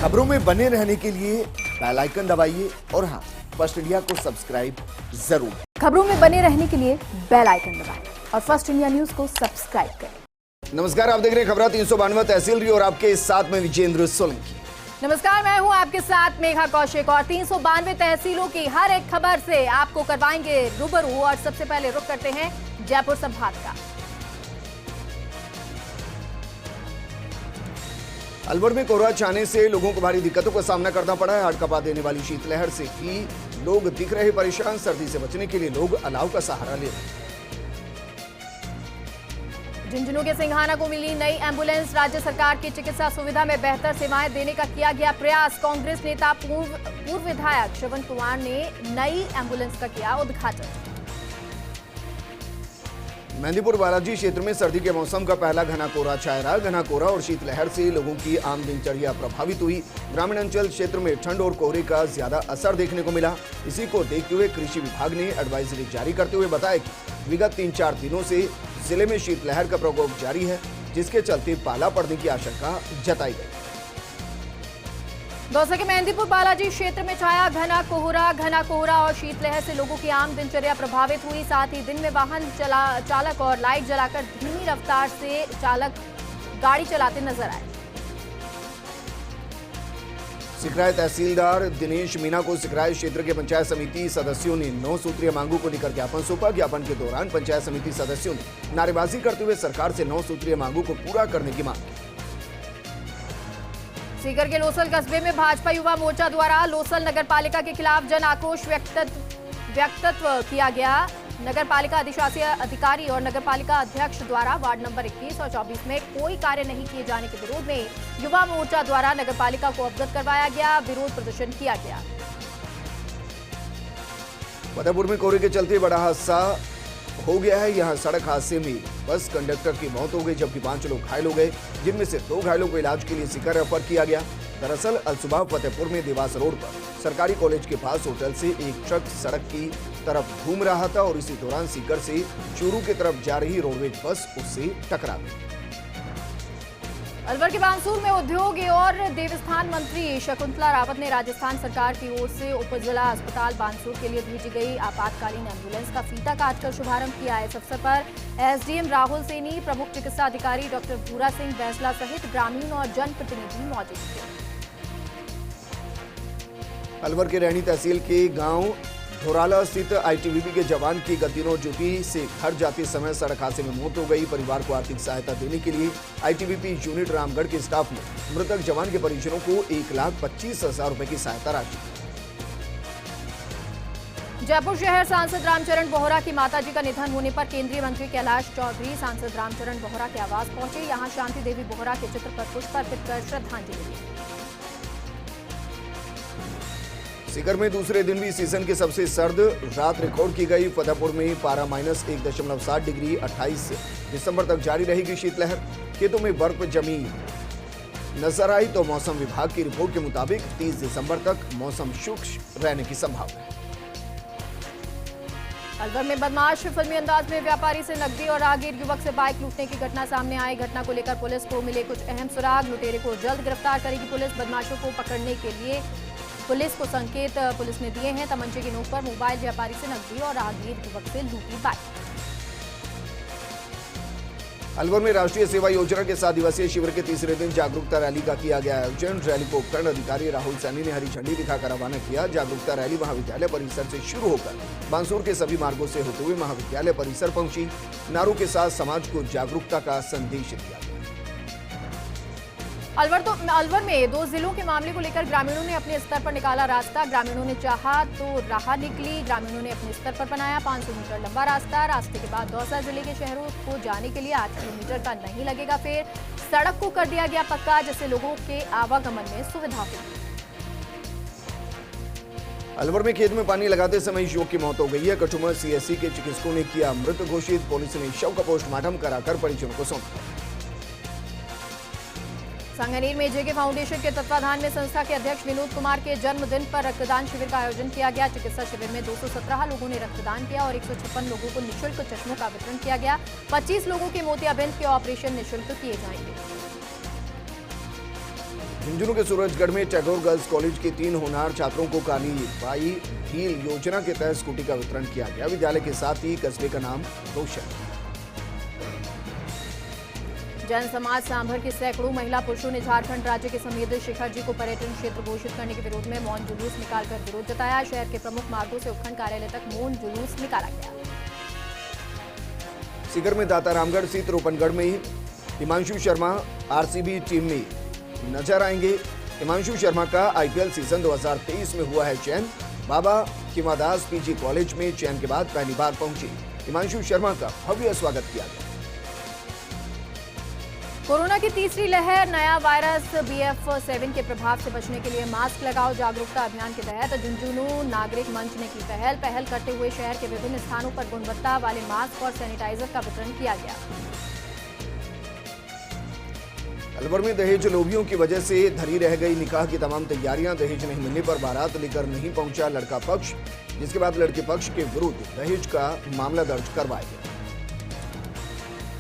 खबरों में बने रहने के लिए बेल आइकन दबाइए और हाँ, फर्स्ट इंडिया को सब्सक्राइब जरूर। खबरों में बने रहने के लिए बेल आइकन दबाएं और फर्स्ट इंडिया न्यूज को सब्सक्राइब करें। नमस्कार, आप देख रहे हैं खबरा 392 तहसील रही और आपके साथ में विजेंद्र सोलंकी। नमस्कार, मैं हूं आपके साथ मेघा कौशिक और 392 तहसीलों की हर एक खबर से आपको करवाएंगे रूबरू। और सबसे पहले रुख करते हैं जयपुर संभाग का। अलवर में कोहरा छाने से लोगों को भारी दिक्कतों का सामना करना पड़ा है। हड़कंपा देने वाली शीतलहर से भी लोग दिख रहे परेशान। सर्दी से बचने के लिए लोग अलाव का सहारा ले रहे हैं। झुंझुनू के सिंघाना को मिली नई एम्बुलेंस। राज्य सरकार की चिकित्सा सुविधा में बेहतर सेवाएं देने का किया गया प्रयास। कांग्रेस नेता पूर्व विधायक श्रवण कुमार ने नई एम्बुलेंस का किया उद्घाटन। मेहंदीपुर बालाजी क्षेत्र में सर्दी के मौसम का पहला घना कोहरा छाया रहा। घना कोहरा और शीतलहर से लोगों की आम दिनचर्या प्रभावित हुई। ग्रामीण अंचल क्षेत्र में ठंड और कोहरे का ज्यादा असर देखने को मिला। इसी को देखते हुए कृषि विभाग ने एडवाइजरी जारी करते हुए बताया कि विगत 3-4 दिनों से जिले में शीतलहर का प्रकोप जारी है, जिसके चलते पाला पड़ने की आशंका जताई गई। दौसा के मेहंदीपुर बालाजी क्षेत्र में छाया घना कोहरा और शीतलहर से लोगों की आम दिनचर्या प्रभावित हुई। साथ ही दिन में वाहन चालक और लाइट जलाकर धीमी रफ्तार से चालक गाड़ी चलाते नजर आए। सिकराय तहसीलदार दिनेश मीना को सिकराय क्षेत्र के पंचायत समिति सदस्यों ने 9 सूत्रीय मांगों को लेकर ज्ञापन सौंपा। ज्ञापन के दौरान पंचायत समिति सदस्यों ने नारेबाजी करते हुए सरकार से 9 सूत्रीय मांगों को पूरा करने की मांग की। सीकर के लोसल कस्बे में भाजपा युवा मोर्चा द्वारा लोसल नगरपालिका के खिलाफ जन आक्रोश व्यक्तत्व किया गया। नगरपालिका अधिशासी अधिकारी और नगरपालिका अध्यक्ष द्वारा वार्ड नंबर 21 और 24 में कोई कार्य नहीं किए जाने के विरोध में युवा मोर्चा द्वारा नगरपालिका को अवगत करवाया गया। विरोध प्रदर्शन किया गया। फतेहपुर में कोहरे के चलते बड़ा हादसा हो गया है। यहाँ सड़क हादसे में बस कंडक्टर की मौत हो गई, जबकि 5 लोग घायल हो गए, जिनमें से 2 घायलों को इलाज के लिए सीकर रेफर किया गया। दरअसल अलसुबह फतेहपुर में देवास रोड पर सरकारी कॉलेज के पास होटल से एक ट्रक सड़क की तरफ घूम रहा था और इसी दौरान सीकर से चूरू की तरफ जा रही रोडवेज बस उससे टकरा गई। अलवर के बानसूर में उद्योग और देवस्थान मंत्री शकुंतला रावत ने राजस्थान सरकार की ओर से उप जिला अस्पताल बानसूर के लिए भेजी गई आपातकालीन एम्बुलेंस का फीता काटकर शुभारंभ किया। इस अवसर पर एसडीएम राहुल सैनी, प्रमुख चिकित्सा अधिकारी डॉक्टर भूरा सिंह बैसला सहित ग्रामीण और जनप्रतिनिधि मौजूद थे। अलवर के रैनी तहसील के गांव धोराला स्थित आईटीबीपी के जवान की गद्दिनों ड्यूटी से घर जाते समय सड़क हादसे में मौत हो गई। परिवार को आर्थिक सहायता देने के लिए आईटीबीपी यूनिट रामगढ़ के स्टाफ ने मृतक जवान के परिजनों को 1,25,000 रुपए की सहायता राशि। जयपुर शहर सांसद रामचरण बोहरा की माताजी का निधन होने पर केंद्रीय मंत्री कैलाश चौधरी सांसद रामचरण बोहरा के आवास पहुंचे। यहां शांति देवी बोहरा के चित्र पर पुष्प अर्पित कर श्रद्धांजलि दी। सीकर में दूसरे दिन भी सीजन की सबसे सर्द रात रिकॉर्ड की गई। फतेहपुर में पारा -1.7 डिग्री 28 दिसंबर तक जारी रहेगी शीतलहर। खेतों में बर्फ जमी नजर आई तो मौसम विभाग की रिपोर्ट के मुताबिक 30 दिसंबर तक मौसम शुष्क रहने की संभावना है। अलवर में बदमाश फिल्मी अंदाज में व्यापारी से नकदी और राहगीर युवक से बाइक लूटने की घटना सामने आई। घटना को लेकर पुलिस को मिले कुछ अहम सुराग। लुटेरे को जल्द गिरफ्तार करेगी पुलिस। बदमाशों को पकड़ने के लिए पुलिस को संकेत पुलिस ने दिए हैं। तमंचे की नोक पर मोबाइल व्यापारी से नकदी और राहगीर युवक से लूटी बाइक। अलवर में राष्ट्रीय सेवा योजना के 7 दिवसीय शिविर के तीसरे दिन जागरूकता रैली का किया गया आयोजन। रैली को उपखंड अधिकारी राहुल सैनी ने हरी झंडी दिखाकर रवाना किया। जागरूकता रैली महाविद्यालय परिसर से शुरू होकर बानसूर के सभी मार्गों से होते हुए महाविद्यालय परिसर पहुंची। नारों के साथ समाज को जागरूकता का संदेश दिया। अलवर में 2 जिलों के मामले को लेकर ग्रामीणों ने अपने स्तर पर निकाला रास्ता। ग्रामीणों ने चाहा तो राह निकली। ग्रामीणों ने अपने स्तर पर बनाया 500 मीटर लंबा रास्ता। रास्ते के बाद दौसा जिले के शहरों को जाने के लिए 8 किलोमीटर का नहीं लगेगा फेर। सड़क को कर दिया गया पक्का, जिससे लोगों के आवागमन में सुविधा होगी। अलवर में खेत में पानी लगाते समय युवक की मौत हो गई है। कठुआ सीएससी के चिकित्सकों ने किया मृत घोषित। पुलिस ने शव का पोस्टमार्टम कराकर परिजनों को सौंपा। सांगानेर में जेके फाउंडेशन के तत्वाधान में संस्था के अध्यक्ष विनोद कुमार के जन्मदिन पर रक्तदान शिविर का आयोजन किया गया। चिकित्सा शिविर में 217 लोगों ने रक्तदान किया और 156 लोगों को निःशुल्क चश्मों का वितरण किया गया। 25 लोगों के मोतियाबिंद के ऑपरेशन निःशुल्क किए जाएंगे। झुंझुनू के सूरजगढ़ में टैगोर गर्ल्स कॉलेज के 3 होनहार छात्रों को काली बाई ढील योजना के तहत स्कूटी का वितरण किया गया। विद्यालय के साथ ही कस्बे का नाम रोशन। जन समाज सांभर की सैकड़ों महिला पुरुषों ने झारखंड राज्य के समेत शिखर जी को पर्यटन क्षेत्र घोषित करने के विरोध में मौन जुलूस निकालकर विरोध जताया। शहर के प्रमुख मार्गों से उपखंड कार्यालय तक मौन जुलूस निकाला गया। सीकर में दाता रामगढ़ स्थित रोपनगढ़ में हिमांशु शर्मा आरसीबी टीम में नजर आएंगे। हिमांशु शर्मा का आईपीएल सीजन 2023 में हुआ है चयन। बाबा किमादास पीजी कॉलेज में चयन के बाद पहली बार पहुंचे हिमांशु शर्मा का भव्य स्वागत किया गया। कोरोना की तीसरी लहर, नया वायरस BF7 के प्रभाव से बचने के लिए मास्क लगाओ जागरूकता अभियान के तहत झुंझुनू नागरिक मंच ने की पहल करते हुए शहर के विभिन्न स्थानों पर गुणवत्ता वाले मास्क और सैनिटाइजर का वितरण किया गया। अलवर में दहेज लोभियों की वजह से धरी रह गई निकाह की तमाम तैयारियां। दहेज नहीं मिलने पर बारात लेकर नहीं पहुंचा लड़का पक्ष, जिसके बाद लड़के पक्ष के विरुद्ध दहेज का मामला दर्ज करवाया गया।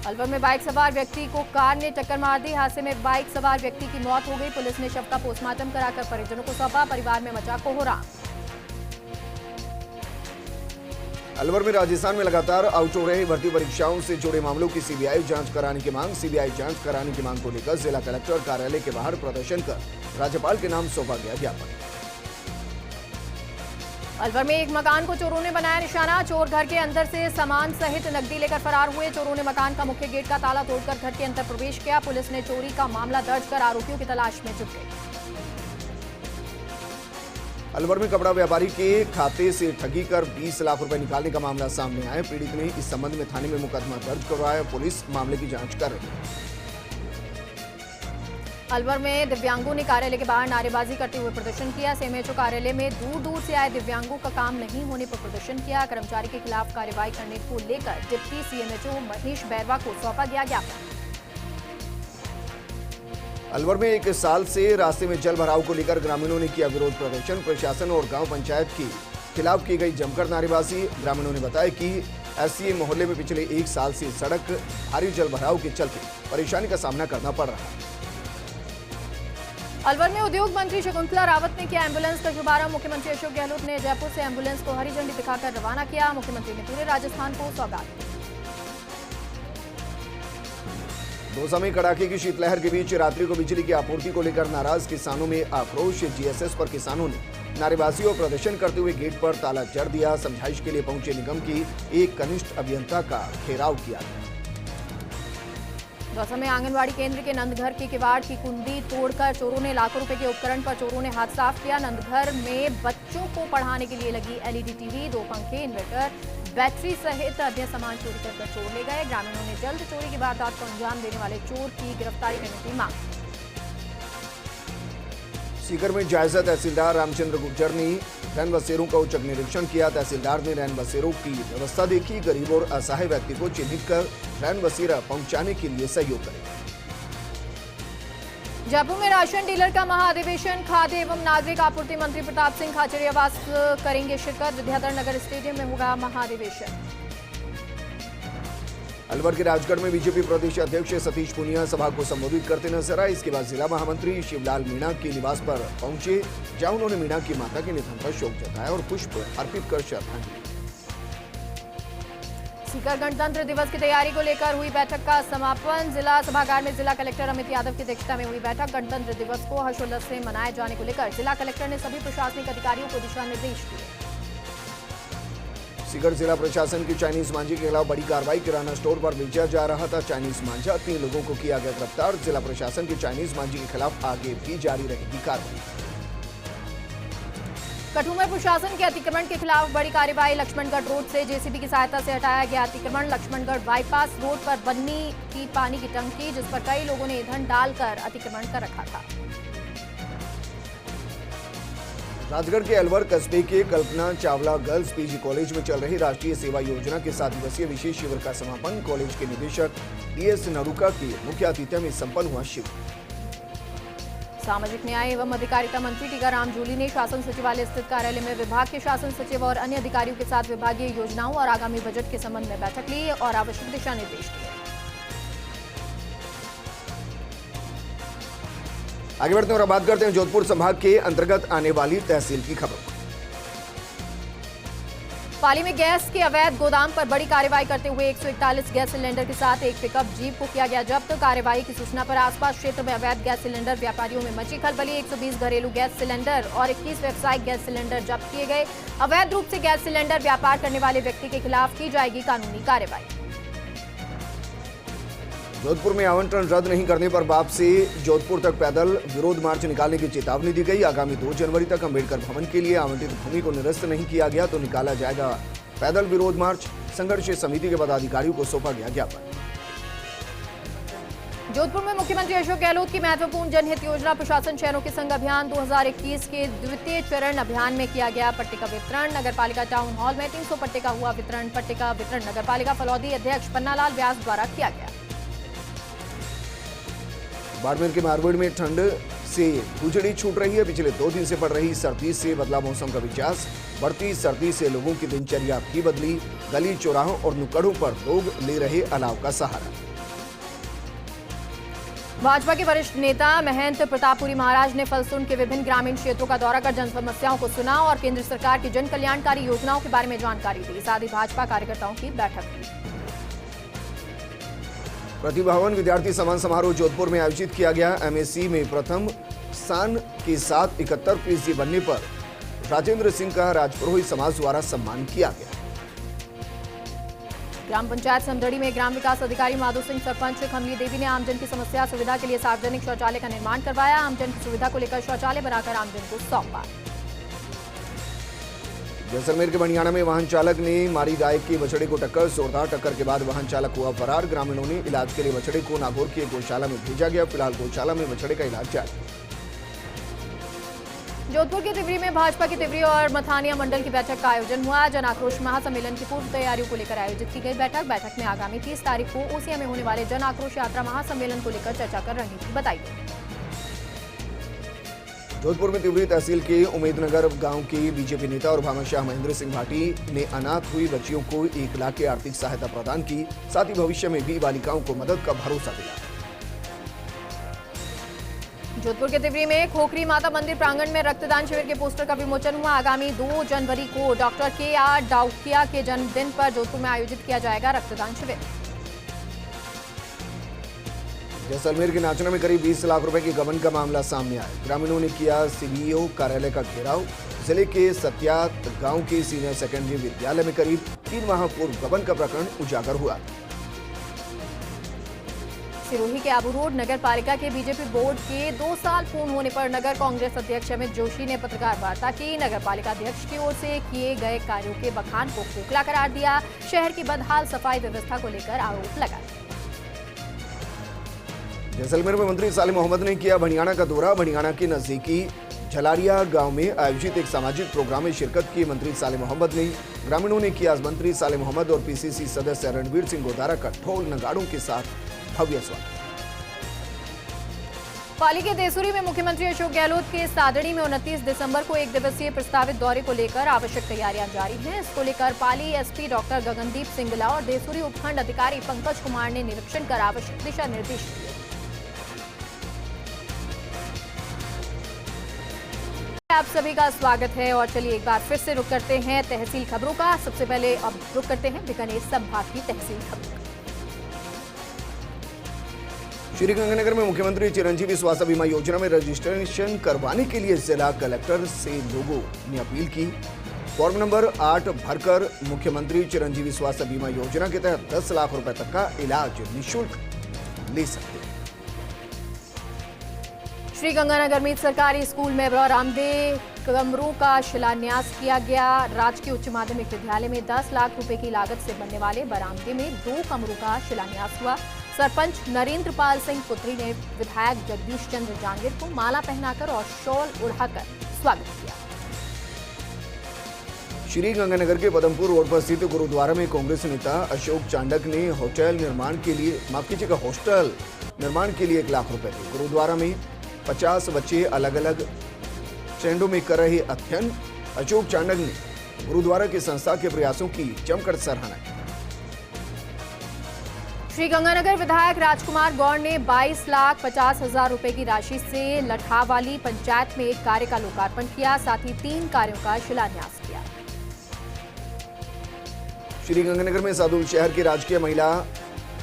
अलवर में बाइक सवार व्यक्ति को कार ने टक्कर मार दी। हादसे में बाइक सवार व्यक्ति की मौत हो गई। पुलिस ने शव का पोस्टमार्टम कराकर परिजनों को सौंपा। परिवार में मचा कोहराम। अलवर में राजस्थान में लगातार आउट हो रही भर्ती परीक्षाओं से जुड़े मामलों की सीबीआई जांच कराने की मांग। सीबीआई जांच कराने की मांग को लेकर जिला कलेक्टर कार्यालय के बाहर प्रदर्शन कर राज्यपाल के नाम सौंपा गया ज्ञापन। अलवर में एक मकान को चोरों ने बनाया निशाना। चोर घर के अंदर से सामान सहित नकदी लेकर फरार हुए। चोरों ने मकान का मुख्य गेट का ताला तोड़कर घर के अंदर प्रवेश किया। पुलिस ने चोरी का मामला दर्ज कर आरोपियों की तलाश में जुट गई। अलवर में कपड़ा व्यापारी के खाते से ठगी कर 20 लाख रुपए निकालने का मामला सामने आया। पीड़ित ने इस संबंध में थाने में मुकदमा दर्ज करवाया। पुलिस मामले की जांच कर रही है। अलवर में दिव्यांगों ने कार्यालय के बाहर नारेबाजी करते हुए प्रदर्शन किया। सीएमएचओ कार्यालय में दूर दूर से आए दिव्यांगों का काम नहीं होने पर प्रदर्शन किया। कर्मचारी के खिलाफ कार्रवाई करने को लेकर डिप्टी सीएमएचओ महेश बैरवा को सौंपा गया ज्ञापन। अलवर में 1 साल से रास्ते में जल भराव को लेकर ग्रामीणों ने किया विरोध प्रदर्शन। प्रशासन और गांव पंचायत के खिलाफ की गई जमकर नारेबाजी। ग्रामीणों ने बताया कि एससीए मोहल्ले में पिछले 1 साल से सड़क भारी जल भराव के चलते परेशानी का सामना करना पड़ रहा है। अलवर में उद्योग मंत्री शकुंतला रावत ने किया एम्बुलेंस का शुभारंभ। मुख्यमंत्री अशोक गहलोत ने जयपुर से एम्बुलेंस को हरी झंडी दिखाकर रवाना किया। मुख्यमंत्री ने पूरे राजस्थान को सौगात दी। दौसा में कड़ाके की शीतलहर के बीच रात्रि को बिजली की आपूर्ति को लेकर नाराज किसानों में आक्रोश। जीएसएस पर किसानों ने नारेबाजी और प्रदर्शन करते हुए गेट पर ताला जड़ दिया। समझाइश के लिए पहुंचे निगम की एक कनिष्ठ अभियंता का घेराव किया गया। दौसा में आंगनबाड़ी केंद्र के नंदघर की किवाड़ की कुंडी तोड़कर चोरों ने लाखों रुपए के उपकरण पर चोरों ने हाथ साफ किया। नंदघर में बच्चों को पढ़ाने के लिए लगी एलईडी टीवी, 2 पंखे, इन्वर्टर, बैटरी सहित अन्य सामान चोरी कर चोर ले गए। ग्रामीणों ने जल्द चोरी की वारदात को अंजाम देने वाले चोर की गिरफ्तारी करने की मांग। सीकर में जायजा तहसीलदार रामचंद्र गुर्जर ने रैन बसेरों का औचक निरीक्षण किया। तहसीलदार ने रैन बसेरों की व्यवस्था देखी। गरीब और असहाय व्यक्ति को चिन्हित कर रैन बसेरा पहुंचाने के लिए सहयोग करें। जयपुर में राशन डीलर का महाधिवेशन। खाद्य एवं नागरिक आपूर्ति मंत्री प्रताप सिंह खाचरियावास करेंगे शिरकत। विद्याधर नगर स्टेडियम में होगा महाधिवेशन। अलवर के राजगढ़ में बीजेपी प्रदेश अध्यक्ष सतीश पूनिया सभा को संबोधित करते नजर आए। इसके बाद जिला महामंत्री शिवलाल मीणा के निवास पर पहुंचे, जहां उन्होंने मीणा की माता के निधन पर शोक जताया और पुष्प अर्पित कर श्रद्धांजलि। सीकर गणतंत्र दिवस की तैयारी को लेकर हुई बैठक का समापन। जिला सभागार में जिला कलेक्टर अमित यादव की अध्यक्षता में हुई बैठक। गणतंत्र दिवस को हर्षोल्लास से मनाए जाने को लेकर जिला कलेक्टर ने सभी प्रशासनिक अधिकारियों को दिशा निर्देश दिए। सीकर जिला प्रशासन की चाइनीज मांझे के खिलाफ बड़ी कार्रवाई। किराना स्टोर पर बेचा जा रहा था चाइनीज मांझा। 3 लोगों को किया गया गिरफ्तार। जिला प्रशासन की चाइनीज मांझे के खिलाफ आगे भी जारी रहेगी कार्रवाई। कठुआ में प्रशासन के अतिक्रमण के खिलाफ बड़ी कार्रवाई। लक्ष्मणगढ़ रोड से जेसीबी की सहायता से हटाया गया अतिक्रमण। लक्ष्मणगढ़ बाईपास रोड पर बन्नी की पानी की टंकी, जिस पर कई लोगों ने ईंधन डालकर अतिक्रमण कर रखा था। राजगढ़ के अलवर कस्बे के Kalpana Chawla girls PG college में चल रही राष्ट्रीय सेवा योजना के 7 दिवसीय विशेष शिविर का समापन। कॉलेज के निदेशक डीएस नरूका के मुख्य आतिथ्य में संपन्न हुआ शिविर। सामाजिक न्याय एवं अधिकारिता मंत्री टीकाराम जूली ने शासन सचिवालय स्थित कार्यालय में विभाग के शासन सचिव और अन्य अधिकारियों के साथ विभागीय योजनाओं और आगामी बजट के संबंध में बैठक ली और आवश्यक दिशा निर्देश दिए। आगे बढ़ते हैं और अब बात करते हैं जोधपुर संभाग के अंतर्गत आने वाली तहसील की खबर। पाली में गैस के अवैध गोदाम पर बड़ी कार्रवाई करते हुए 141 गैस सिलेंडर के साथ एक पिकअप जीप को किया गया जब्त। कार्रवाई की सूचना पर आसपास क्षेत्र में अवैध गैस सिलेंडर व्यापारियों में मची खलबली। 120 घरेलू गैस सिलेंडर और 21 व्यावसायिक गैस सिलेंडर जब्त किए गए। अवैध रूप से गैस सिलेंडर व्यापार करने वाले व्यक्ति के खिलाफ की जाएगी कानूनी कार्रवाई। जोधपुर में आवंटन रद्द नहीं करने पर बाप से जोधपुर तक पैदल विरोध मार्च निकालने की चेतावनी दी गई। आगामी 2 जनवरी तक अंबेडकर भवन के लिए आवंटित भूमि को निरस्त नहीं किया गया तो निकाला जाएगा पैदल विरोध मार्च। संघर्ष समिति के पदाधिकारियों को सौंपा गया ज्ञापन। जोधपुर में मुख्यमंत्री अशोक गहलोत की महत्वपूर्ण जनहित योजना प्रशासन शहरों के संग अभियान 2021 के द्वितीय चरण अभियान में किया गया पट्टे का वितरण। नगरपालिका टाउन हॉल में 300 पट्टे का हुआ वितरण। पट्टे का वितरण नगरपालिका फलौदी अध्यक्ष पन्नालाल व्यास द्वारा किया गया। बाड़मेर के मारवाड़ में ठंड से भुजड़ी छूट रही है। पिछले 2 दिन से पड़ रही सर्दी से बदला मौसम का मिजाज। बढ़ती सर्दी से लोगों की दिनचर्या भी बदली। गली चौराहों और नुक्कड़ों पर लोग ले रहे अलाव का सहारा। भाजपा के वरिष्ठ नेता महंत प्रतापपुरी महाराज ने फलसून के विभिन्न ग्रामीण क्षेत्रों का दौरा कर जन समस्याओं को सुना और केंद्र सरकार की जन कल्याणकारी योजनाओं के बारे में जानकारी दी। साथ ही भाजपा कार्यकर्ताओं की बैठक की। प्रतिभावान विद्यार्थी सम्मान समारोह जोधपुर में आयोजित किया गया। एमएससी में प्रथम स्थान के साथ 71% बनने पर राजेंद्र सिंह का राजपुरोहित समाज द्वारा सम्मान किया गया। ग्राम पंचायत समदड़ी में ग्राम विकास अधिकारी माधो सिंह सरपंच खमली देवी ने आमजन की समस्या सुविधा के लिए सार्वजनिक शौचालय का निर्माण करवाया। आमजन की सुविधा को लेकर शौचालय बनाकर आमजन को सौंपा। जैसलमेर के बनियाना में वाहन चालक ने मारी गाय के बछड़े को टक्कर। जोरदार टक्कर के बाद वाहन चालक हुआ फरार। ग्रामीणों ने इलाज के लिए बछड़े को नागौर की एक गौशाला में भेजा गया। फिलहाल गौशाला में बछड़े का इलाज जारी। जोधपुर के तिवरी में भाजपा की तिवरी और मथानिया मंडल की बैठक का आयोजन हुआ। जन आक्रोश महासम्मेलन की पूर्व तैयारियों को लेकर आयोजित की गई बैठक में आगामी 30 तारीख को ओसिया में होने वाले जन आक्रोश यात्रा महासम्मेलन को लेकर चर्चा कर रणनीति बताई गई। जोधपुर में तिवरी तहसील के उमेदनगर गांव के बीजेपी नेता और भामाशाह महेंद्र सिंह भाटी ने अनाथ हुई बच्चियों को 1 लाख की आर्थिक सहायता प्रदान की। साथ ही भविष्य में भी बालिकाओं को मदद का भरोसा दिलाया। जोधपुर के तिवरी में खोखरी माता मंदिर प्रांगण में रक्तदान शिविर के पोस्टर का विमोचन हुआ। आगामी 2 जनवरी को डॉक्टर के.आर. डाउकिया के जन्मदिन पर जोधपुर में आयोजित किया जाएगा रक्तदान शिविर। जैसलमेर के नाचना में करीब 20 लाख रुपए की गबन का मामला सामने आया। ग्रामीणों ने किया सीडीओ कार्यालय का घेराव। जिले के सत्यात गांव के सीनियर सेकेंडरी विद्यालय में करीब 3 माह पूर्व गबन का प्रकरण उजागर हुआ। सिरोही के आबू रोड नगर पालिका के बीजेपी बोर्ड के 2 साल पूर्ण होने पर नगर कांग्रेस अध्यक्ष अमित जोशी ने पत्रकार वार्ता की। नगर पालिका अध्यक्ष की ओर से किए गए कार्यों के बखान को खोखला करार दिया। शहर की बदहाल सफाई व्यवस्था को लेकर आरोप लगाया। जैसलमेर में मंत्री सालिम मोहम्मद ने किया भनियाना का दौरा। भनियाना के नजदीकी झलारिया गांव में आयोजित एक सामाजिक प्रोग्राम में शिरकत की मंत्री सालिम मोहम्मद ने। ग्रामीणों ने किया मंत्री सालिम मोहम्मद और पीसीसी सदस्य रणवीर सिंह गोदारा का ढोल नगाड़ों के साथ भव्य स्वागत। पाली के देसूरी में मुख्यमंत्री अशोक गहलोत के सादड़ी में 29 दिसंबर को 1 दिवसीय प्रस्तावित दौरे को लेकर आवश्यक तैयारियां जारी हैं। इसको लेकर पाली एसपी डॉक्टर गगनदीप सिंगला और देसूरी उपखंड अधिकारी पंकज कुमार ने निरीक्षण कर आवश्यक दिशा निर्देश दिए। आप सभी का स्वागत है और चलिए एक बार फिर से रुक करते हैं तहसील खबरों का। सबसे पहले अब रुक करते हैं बीकानेर संभाग की तहसील खबरों। श्रीगंगानगर में मुख्यमंत्री चिरंजीवी स्वास्थ्य बीमा योजना में रजिस्ट्रेशन करवाने के लिए जिला कलेक्टर से लोगों ने अपील की। फॉर्म नंबर 8 भरकर मुख्यमंत्री चिरंजीवी स्वास्थ्य बीमा योजना के तहत 10 लाख रुपए तक का इलाज निःशुल्क ले सकते हैं। श्रीगंगानगर में सरकारी स्कूल में रामदेव कमरों का शिलान्यास किया गया। राजकीय उच्च माध्यमिक विद्यालय में 10 लाख रुपए की लागत से बनने वाले बरामदे में 2 कमरों का शिलान्यास हुआ। सरपंच नरेंद्र पाल सिंह पुत्री ने विधायक जगदीश चंद्र जांगीर को माला पहनाकर और शॉल उड़ाकर स्वागत किया। श्रीगंगानगर के पदमपुर रोड पर स्थित गुरुद्वारा में कांग्रेस नेता अशोक चांडक ने हॉस्टल निर्माण के लिए 1 लाख रुपए दिए। गुरुद्वारा में 50 बच्चे अलग अलग श्रेणियों में कर रहे अध्ययन। अशोक चांडक ने गुरुद्वारा की संस्था के प्रयासों की जमकर सराहना की। श्रीगंगानगर विधायक राजकुमार गौड़ ने 22,50,000 रुपए की राशि से लठावाली पंचायत में एक कार्य का लोकार्पण किया, साथ ही 3 कार्यों का शिलान्यास किया। श्रीगंगानगर में सादुल शहर के राजकीय महिला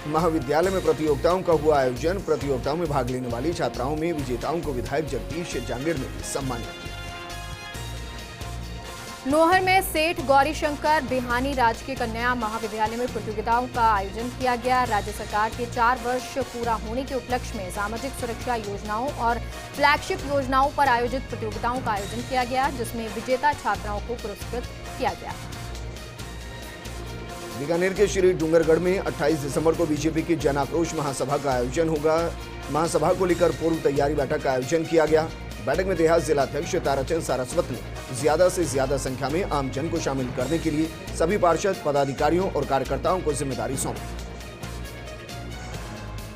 महाविद्यालय में प्रतियोगिताओं का हुआ आयोजन। प्रतियोगिताओं में भाग लेने वाली छात्राओं में विजेताओं को विधायक जगदीश जांगीड़ ने सम्मानित किया। नोहर में सेठ गौरीशंकर बिहानी राजकीय कन्या महाविद्यालय में प्रतियोगिताओं का आयोजन किया गया। राज्य सरकार के 4 वर्ष पूरा होने के उपलक्ष्य में सामाजिक सुरक्षा योजनाओं और फ्लैगशिप योजनाओं पर आयोजित प्रतियोगिताओं का आयोजन किया गया, जिसमें विजेता छात्राओं को पुरस्कृत किया गया। बीकानेर के श्री डूंगरगढ़ में 28 दिसंबर को बीजेपी की जन आक्रोश महासभा का आयोजन होगा। महासभा को लेकर पूर्व तैयारी बैठक का आयोजन किया गया। बैठक में देहात जिलाध्यक्ष ताराचंद सारस्वत ने ज्यादा से ज्यादा संख्या में आम जन को शामिल करने के लिए सभी पार्षद, पदाधिकारियों और कार्यकर्ताओं को जिम्मेदारी सौंपी।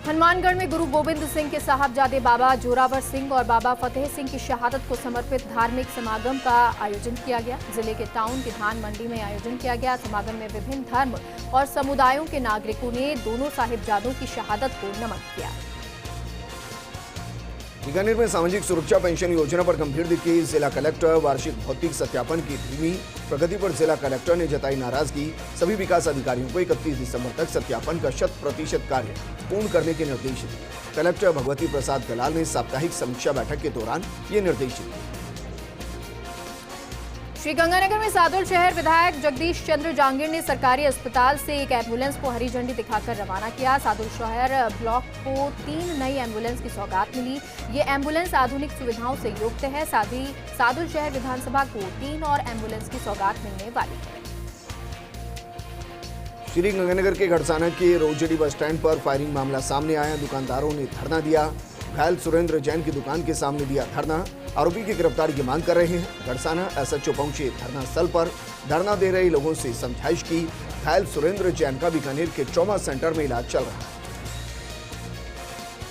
हनुमानगढ़ में गुरु गोविंद सिंह के साहबजादे बाबा जोरावर सिंह और बाबा फतेह सिंह की शहादत को समर्पित धार्मिक समागम का आयोजन किया गया। जिले के टाउन की धान मंडी में आयोजन किया गया। समागम में विभिन्न धर्म और समुदायों के नागरिकों ने दोनों साहिबजादों की शहादत को नमन किया। बीकानेर में सामाजिक सुरक्षा पेंशन योजना पर गंभीर दिखी जिला कलेक्टर। वार्षिक भौतिक सत्यापन की धीमी प्रगति पर जिला कलेक्टर ने जताई नाराजगी। सभी विकास अधिकारियों को 31 दिसंबर तक सत्यापन का 100% कार्य पूर्ण करने के निर्देश दिए। कलेक्टर भगवती प्रसाद दलाल ने साप्ताहिक समीक्षा बैठक के दौरान ये निर्देश दिए। श्रीगंगानगर में सादुल शहर विधायक जगदीश चंद्र जांगीड़ ने सरकारी अस्पताल से एक एम्बुलेंस को हरी झंडी दिखाकर रवाना किया। सादुल शहर ब्लॉक को 3 नई एम्बुलेंस की सौगात मिली। ये एम्बुलेंस आधुनिक सुविधाओं से युक्त है। साथ ही सादुल शहर विधानसभा को 3 और एम्बुलेंस की सौगात मिलने वाली है। श्रीगंगानगर के घड़साना के रोजड़ी बस स्टैंड पर फायरिंग मामला सामने आया। दुकानदारों ने धरना दिया। घायल सुरेंद्र जैन की दुकान के सामने दिया धरना। आरोपी की गिरफ्तारी की मांग कर रहे हैं। घड़साना एसएचओ पहुंचे धरना स्थल पर। धरना दे रहे लोगों से समझाइश की। घायल सुरेंद्र जैन का बीकानेर के ट्रॉमा सेंटर में इलाज चल रहा है।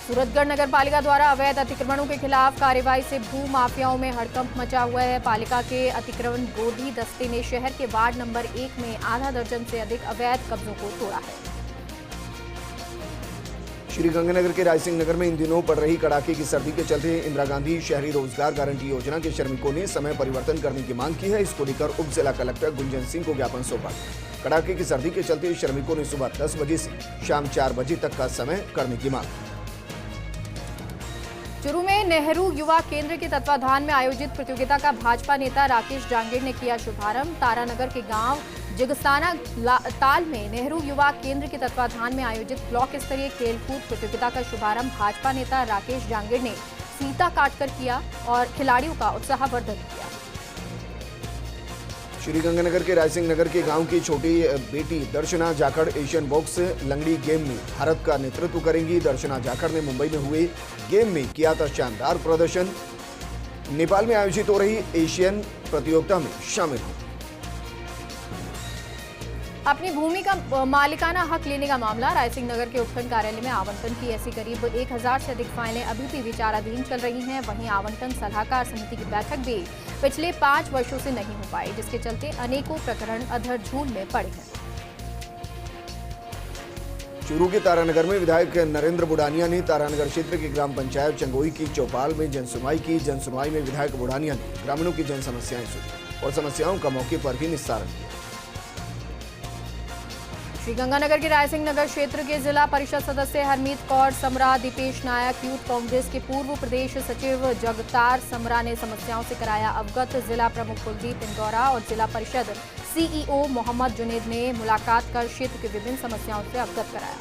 सूरतगढ़ नगर पालिका द्वारा अवैध अतिक्रमणों के खिलाफ कार्रवाई से भू माफियाओं में हड़कंप मचा हुआ है। पालिका के अतिक्रमण रोधी दस्ते ने शहर के वार्ड नंबर 1 में आधा दर्जन से अधिक अवैध कब्जों को तोड़ा है। श्रीगंगानगर के रायसिंह नगर में इन दिनों पड़ रही कड़ाके की सर्दी के चलते इंदिरा गांधी शहरी रोजगार गारंटी योजना के श्रमिकों ने समय परिवर्तन करने की मांग की है। इसको लेकर उप जिला कलेक्टर गुंजन सिंह को ज्ञापन सौंपा। कड़ाके की सर्दी के चलते श्रमिकों ने सुबह 10 बजे से शाम 4 बजे तक का समय करने की मांग। चुरू में नेहरू युवा केंद्र के तत्वाधान में आयोजित प्रतियोगिता का भाजपा नेता राकेश जांगीड़ ने किया शुभारंभ। तारानगर के गांव जिगस्ताना ताल में नेहरू युवा केंद्र के तत्वाधान में आयोजित ब्लॉक स्तरीय खेलकूद प्रतियोगिता का शुभारंभ भाजपा नेता राकेश जांगीड़ ने फीता काटकर किया और खिलाड़ियों का उत्साहवर्धन किया। श्रीगंगानगर के रायसिंह नगर के गांव की छोटी बेटी दर्शना जाखड़ एशियन बॉक्स लंगड़ी गेम में भारत का नेतृत्व करेंगी। दर्शना जाखड़ ने मुंबई में हुए गेम में किया था शानदार प्रदर्शन। नेपाल में आयोजित हो रही एशियन प्रतियोगिता में शामिल हो। अपनी भूमि का मालिकाना हक लेने का मामला रायसिंह नगर के उपखंड कार्यालय में आवंटन की ऐसी करीब 1000 से अधिक फाइलें अभी भी विचाराधीन चल रही हैं। वहीं आवंटन सलाहकार समिति की बैठक भी पिछले 5 वर्षों से नहीं हो पाई, जिसके चलते अनेकों प्रकरण अधर झूल में पड़े हैं। चूरू के तारानगर में विधायक नरेंद्र बुढ़ानिया ने तारानगर क्षेत्र की ग्राम पंचायत चंगोई की चौपाल में जनसुनवाई की। जनसुनवाई में विधायक बुढ़ानिया ने ग्रामीणों की जन समस्याएं सुनी और समस्याओं का मौके पर ही निस्तारण किया। श्रीगंगानगर के रायसिंह नगर क्षेत्र के जिला परिषद सदस्य हरमीत कौर समरा, दीपेश नायक, यूथ कांग्रेस के पूर्व प्रदेश सचिव जगतार समरा ने समस्याओं से कराया अवगत। जिला प्रमुख कुलदीप इंदौरा और जिला परिषद सीईओ मोहम्मद जुनेद ने मुलाकात कर क्षेत्र की विभिन्न समस्याओं से अवगत कराया।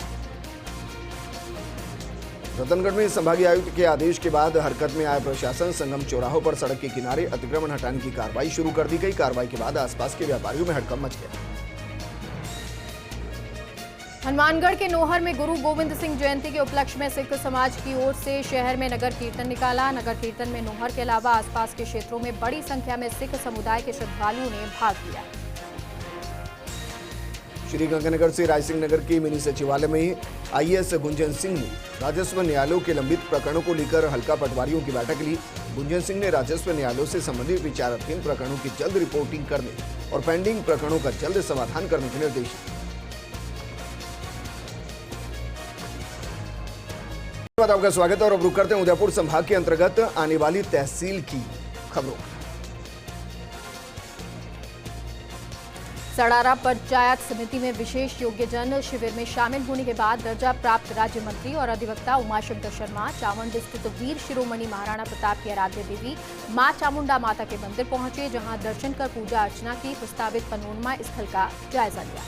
रतनगढ़ में संभागीय आयुक्त के आदेश के बाद हरकत में आया प्रशासन। संगम चौराहों पर सड़क के किनारे अतिक्रमण हटाने की कार्रवाई शुरू कर दी गई। कार्रवाई के बाद आसपास के व्यापारियों में हड़कंप मच गया। हनुमानगढ़ के नोहर में गुरु गोविंद सिंह जयंती के उपलक्ष्य में सिख समाज की ओर से शहर में नगर कीर्तन निकाला। नगर कीर्तन में नोहर के अलावा आसपास के क्षेत्रों में बड़ी संख्या में सिख समुदाय के श्रद्धालुओं ने भाग लिया। श्रीगंगानगर से रायसिंह नगर के मिनी सचिवालय में आईएएस गुंजन सिंह ने राजस्व न्यायालयों के लंबित प्रकरणों को लेकर हल्का पटवारियों की बैठक ली। गुंजन सिंह ने राजस्व न्यायालयों से संबंधित विचाराधीन प्रकरणों की जल्द रिपोर्टिंग करने और पेंडिंग प्रकरणों का जल्द समाधान करने के निर्देश दिए। आपका स्वागत है और अब रुक करते हैं उदयपुर संभाग के अंतर्गत आने वाली तहसील की खबरों। सड़ारा पंचायत समिति में विशेष योग्यजन शिविर में शामिल होने के बाद दर्जा प्राप्त राज्य मंत्री और अधिवक्ता उमाशंकर शर्मा चामुंड स्थित वीर शिरोमणि महाराणा प्रताप की आराध्य देवी मां चामुंडा माता के मंदिर पहुंचे, जहां दर्शन कर पूजा अर्चना की, प्रस्तावित पनोरमा स्थल का जायजा लिया।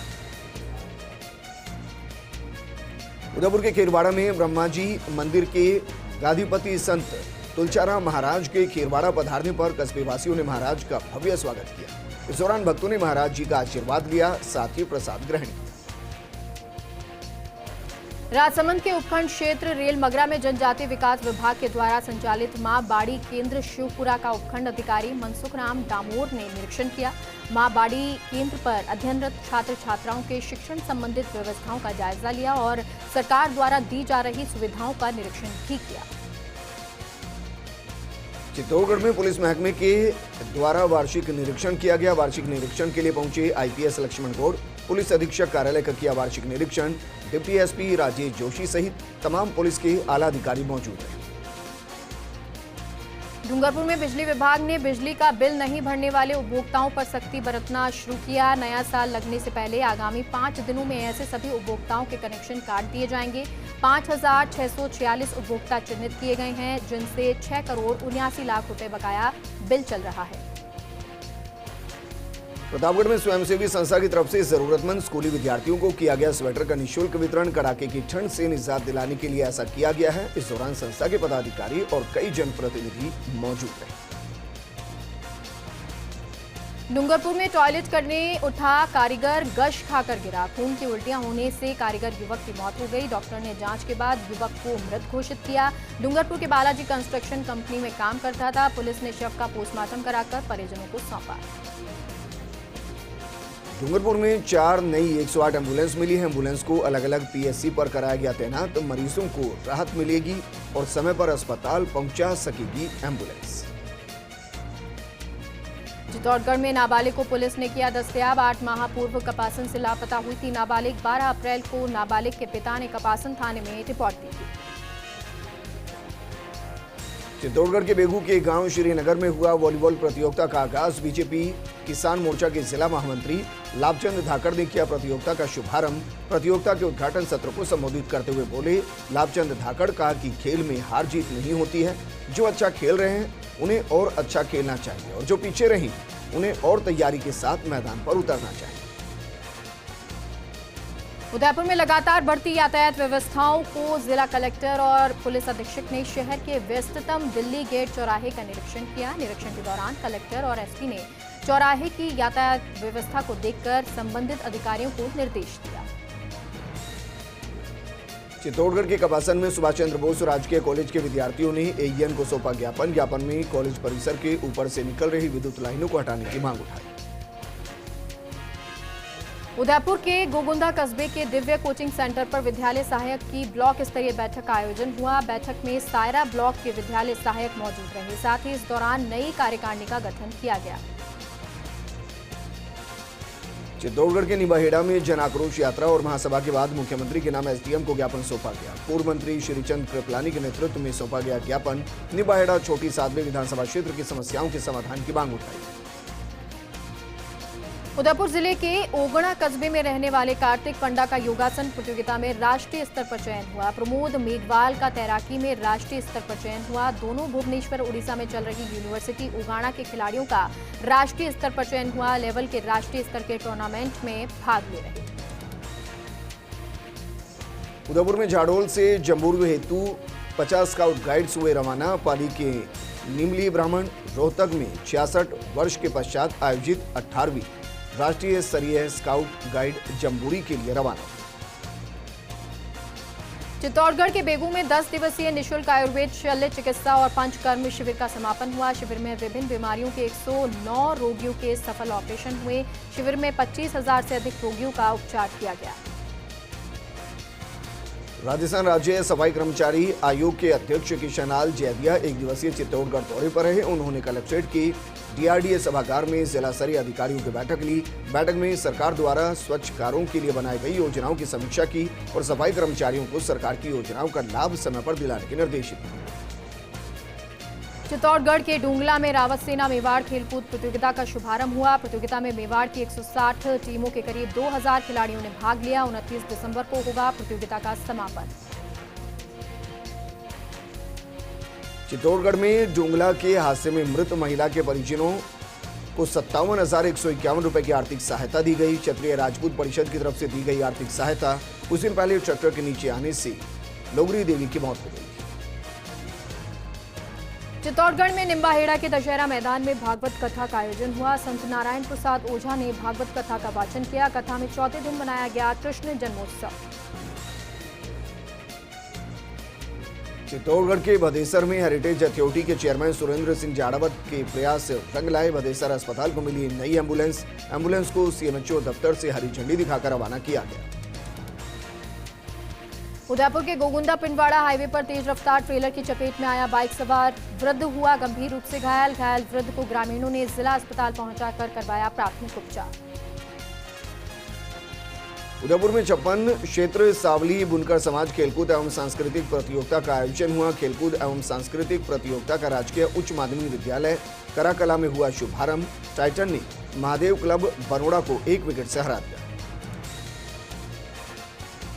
उदयपुर के खीरवाड़ा में ब्रह्माजी मंदिर के गादीपति संत तुलचाराम महाराज के खीरवाड़ा पधारने पर कस्बे वासियों ने महाराज का भव्य स्वागत किया। इस दौरान भक्तों ने महाराज जी का आशीर्वाद लिया, साथ ही प्रसाद ग्रहण किया। राजसमंद के उपखंड क्षेत्र रेल मगरा में जनजातीय विकास विभाग के द्वारा संचालित मां बाड़ी केंद्र शिवपुरा का उपखंड अधिकारी मनसुख राम डामोर ने निरीक्षण किया। मां बाड़ी केंद्र पर अध्ययनरत छात्र छात्राओं के शिक्षण संबंधित व्यवस्थाओं का जायजा लिया और सरकार द्वारा दी जा रही सुविधाओं का निरीक्षण भी किया। चित्तौड़गढ़ में पुलिस महकमे के द्वारा वार्षिक निरीक्षण किया गया। वार्षिक निरीक्षण के लिए पहुंचे आईपीएस लक्ष्मण गौड़, पुलिस अधीक्षक कार्यालय का किया वार्षिक निरीक्षण। डिप्टी एसपी राजेश जोशी सहित तमाम पुलिस के आला अधिकारी मौजूद रहे। डूंगरपुर में बिजली विभाग ने बिजली का बिल नहीं भरने वाले उपभोक्ताओं पर सख्ती बरतना शुरू किया। नया साल लगने से पहले आगामी 5 दिनों में ऐसे सभी उपभोक्ताओं के कनेक्शन काट दिए जाएंगे। 5,646 उपभोक्ता चिन्हित किए गए हैं, जिनसे 6 करोड़ 79 लाख रुपए बकाया बिल चल रहा है। प्रतापगढ़ में स्वयंसेवी संस्था की तरफ से जरूरतमंद स्कूली विद्यार्थियों को किया गया स्वेटर का निःशुल्क वितरण। कड़ाके की ठंड से निजात दिलाने के लिए ऐसा किया गया है। इस दौरान संस्था के पदाधिकारी और कई जनप्रतिनिधि मौजूद रहे। डूंगरपुर में टॉयलेट करने उठा कारीगर गश खाकर गिरा। खून की उल्टियां होने से कारीगर युवक की मौत हो गई। डॉक्टर ने जांच के बाद युवक को मृत घोषित किया। डूंगरपुर के बालाजी कंस्ट्रक्शन कंपनी में काम करता था। पुलिस ने शव का पोस्टमार्टम कराकर परिजनों को सौंपा। डूंगरपुर में 4 नई 108 एम्बुलेंस मिली है। एम्बुलेंस को अलग अलग पीएससी पर कराया गया तैनात। मरीजों को राहत मिलेगी और समय पर अस्पताल पहुंचा सकेगी एम्बुलेंस। चित्तौड़गढ़ में नाबालिग को पुलिस ने किया दस्तयाब। 8 माह पूर्व कपासन से लापता हुई थी नाबालिग। 12 अप्रैल को नाबालिग के पिता ने कपासन थाने में रिपोर्ट दी थी। चित्तौड़गढ़ के बेगू के गांव श्रीनगर में हुआ वॉलीबॉल प्रतियोगिता का आगाज। बीजेपी किसान मोर्चा के जिला महामंत्री लाभचंद धाकड़ ने किया प्रतियोगिता का शुभारंभ। प्रतियोगिता के उद्घाटन सत्र को संबोधित करते हुए बोले लाभचंद धाकड़, कहा कि खेल में हार जीत नहीं होती है। जो अच्छा खेल रहे हैं उन्हें और अच्छा खेलना चाहिए और जो पीछे रही उन्हें और तैयारी के साथ मैदान पर उतरना चाहिए। उदयपुर में लगातार बढ़ती यातायात व्यवस्थाओं को जिला कलेक्टर और पुलिस अधीक्षक ने शहर के व्यस्ततम दिल्ली गेट चौराहे का निरीक्षण किया। निरीक्षण के दौरान कलेक्टर और एसपी ने चौराहे की यातायात व्यवस्था को देखकर संबंधित अधिकारियों को निर्देश दिया। चित्तौड़गढ़ के कपासन में सुभाष चंद्र बोस राजकीय कॉलेज के विद्यार्थियों ने एईएन को सौंपा ज्ञापन। ज्ञापन में कॉलेज परिसर के ऊपर से निकल रही विद्युत लाइनों को हटाने की मांग उठाई। उदयपुर के गोगुंदा कस्बे के दिव्य कोचिंग सेंटर पर विद्यालय सहायक की ब्लॉक स्तरीय बैठक का आयोजन हुआ। बैठक में सायरा ब्लॉक के विद्यालय सहायक मौजूद रहे। साथ ही इस दौरान नई कार्यकारिणी का गठन किया गया। चित्तौड़गढ़ के निबाहेड़ा में जन आक्रोश यात्रा और महासभा के बाद मुख्यमंत्री के नाम एसडीएम को ज्ञापन सौंपा गया। पूर्व मंत्री श्रीचंद कृपलानी के नेतृत्व में सौंपा गया ज्ञापन। निबाहेड़ा छोटी सादवे विधानसभा क्षेत्र की समस्याओं के समाधान की मांग उठाई। उदयपुर जिले के ओगड़ा कस्बे में रहने वाले कार्तिक पंडा का योगासन प्रतियोगिता में राष्ट्रीय स्तर पर चयन हुआ। प्रमोद मेघवाल का तैराकी में राष्ट्रीय स्तर पर चयन हुआ। दोनों भुवनेश्वर उड़ीसा में चल रही यूनिवर्सिटी ओगाड़ा के खिलाड़ियों का राष्ट्रीय स्तर पर चयन हुआ। लेवल के राष्ट्रीय स्तर के टूर्नामेंट में भाग ले रहे। उदयपुर में झाड़ोल से जम्बूर हेतु 50 स्काउट गाइड्स हुए रवाना। पाली के निमली ब्राह्मण रोहतक में 66 वर्ष के पश्चात आयोजित 18वीं राष्ट्रीय स्तरीय स्काउट गाइड जम्बूरी के लिए रवाना। चित्तौड़गढ़ के बेगू में 10 दिवसीय निःशुल्क आयुर्वेद शल्य चिकित्सा और पंचकर्म शिविर का समापन हुआ। शिविर में विभिन्न बीमारियों के 109 रोगियों के सफल ऑपरेशन हुए। शिविर में 25,000 से अधिक रोगियों का उपचार किया गया। राजस्थान राज्य सफाई कर्मचारी आयोग के अध्यक्ष किशनलाल जैदिया एक दिवसीय चित्तौड़गढ़ दौरे पर रहे। उन्होंने कलेक्ट्रेट की डीआरडीए सभागार में जिला स्तरीय अधिकारियों की बैठक ली। बैठक में सरकार द्वारा स्वच्छ कारों के लिए बनाई गई योजनाओं की समीक्षा की और सफाई कर्मचारियों को सरकार की योजनाओं का लाभ समय पर दिलाने के निर्देश दिए। चित्तौड़गढ़ के डूंगला में रावत सेना मेवाड़ खेलकूद प्रतियोगिता का शुभारंभ हुआ। प्रतियोगिता में मेवाड़ की 160 टीमों के करीब 2000 खिलाड़ियों ने भाग लिया। 29 दिसंबर को होगा प्रतियोगिता का समापन। चित्तौड़गढ़ में डूंगला के हादसे में मृत महिला के परिजनों को 57,151 रुपए की आर्थिक सहायता दी गई। क्षत्रिय राजपूत परिषद की तरफ से दी गई आर्थिक सहायता। कुछ दिन पहले ट्रैक्टर के नीचे आने से लोगरी देवी की मौत हो गई। चित्तौड़गढ़ में निम्बाहेड़ा के दशहरा मैदान में भागवत कथा का आयोजन हुआ। संत नारायण प्रसाद ओझा ने भागवत कथा का वाचन किया। कथा में चौथे दिन मनाया गया कृष्ण जन्मोत्सव। चित्तौड़गढ़ के भदेसर में हेरिटेज अथॉरिटी के चेयरमैन सुरेंद्र सिंह जाड़ावत के प्रयास से रंग लाए। भदेसर अस्पताल को मिली नई एम्बुलेंस को सीएमएचओ दफ्तर से हरी झंडी दिखाकर रवाना किया गया। उदयपुर के गोगुंदा पिंडवाड़ा हाईवे पर तेज रफ्तार ट्रेलर की चपेट में आया बाइक सवार वृद्ध हुआ गंभीर रूप से घायल। घायल वृद्ध को ग्रामीणों ने जिला अस्पताल पहुंचाकर करवाया प्राथमिक उपचार। उदयपुर में 56 क्षेत्र सावली बुनकर समाज खेलकूद एवं सांस्कृतिक प्रतियोगिता का आयोजन हुआ। खेलकूद एवं सांस्कृतिक प्रतियोगिता का राजकीय उच्च माध्यमिक विद्यालय कराकला में हुआ शुभारंभ। टाइटन ने महादेव क्लब बरोड़ा को 1 विकेट से हरा दिया।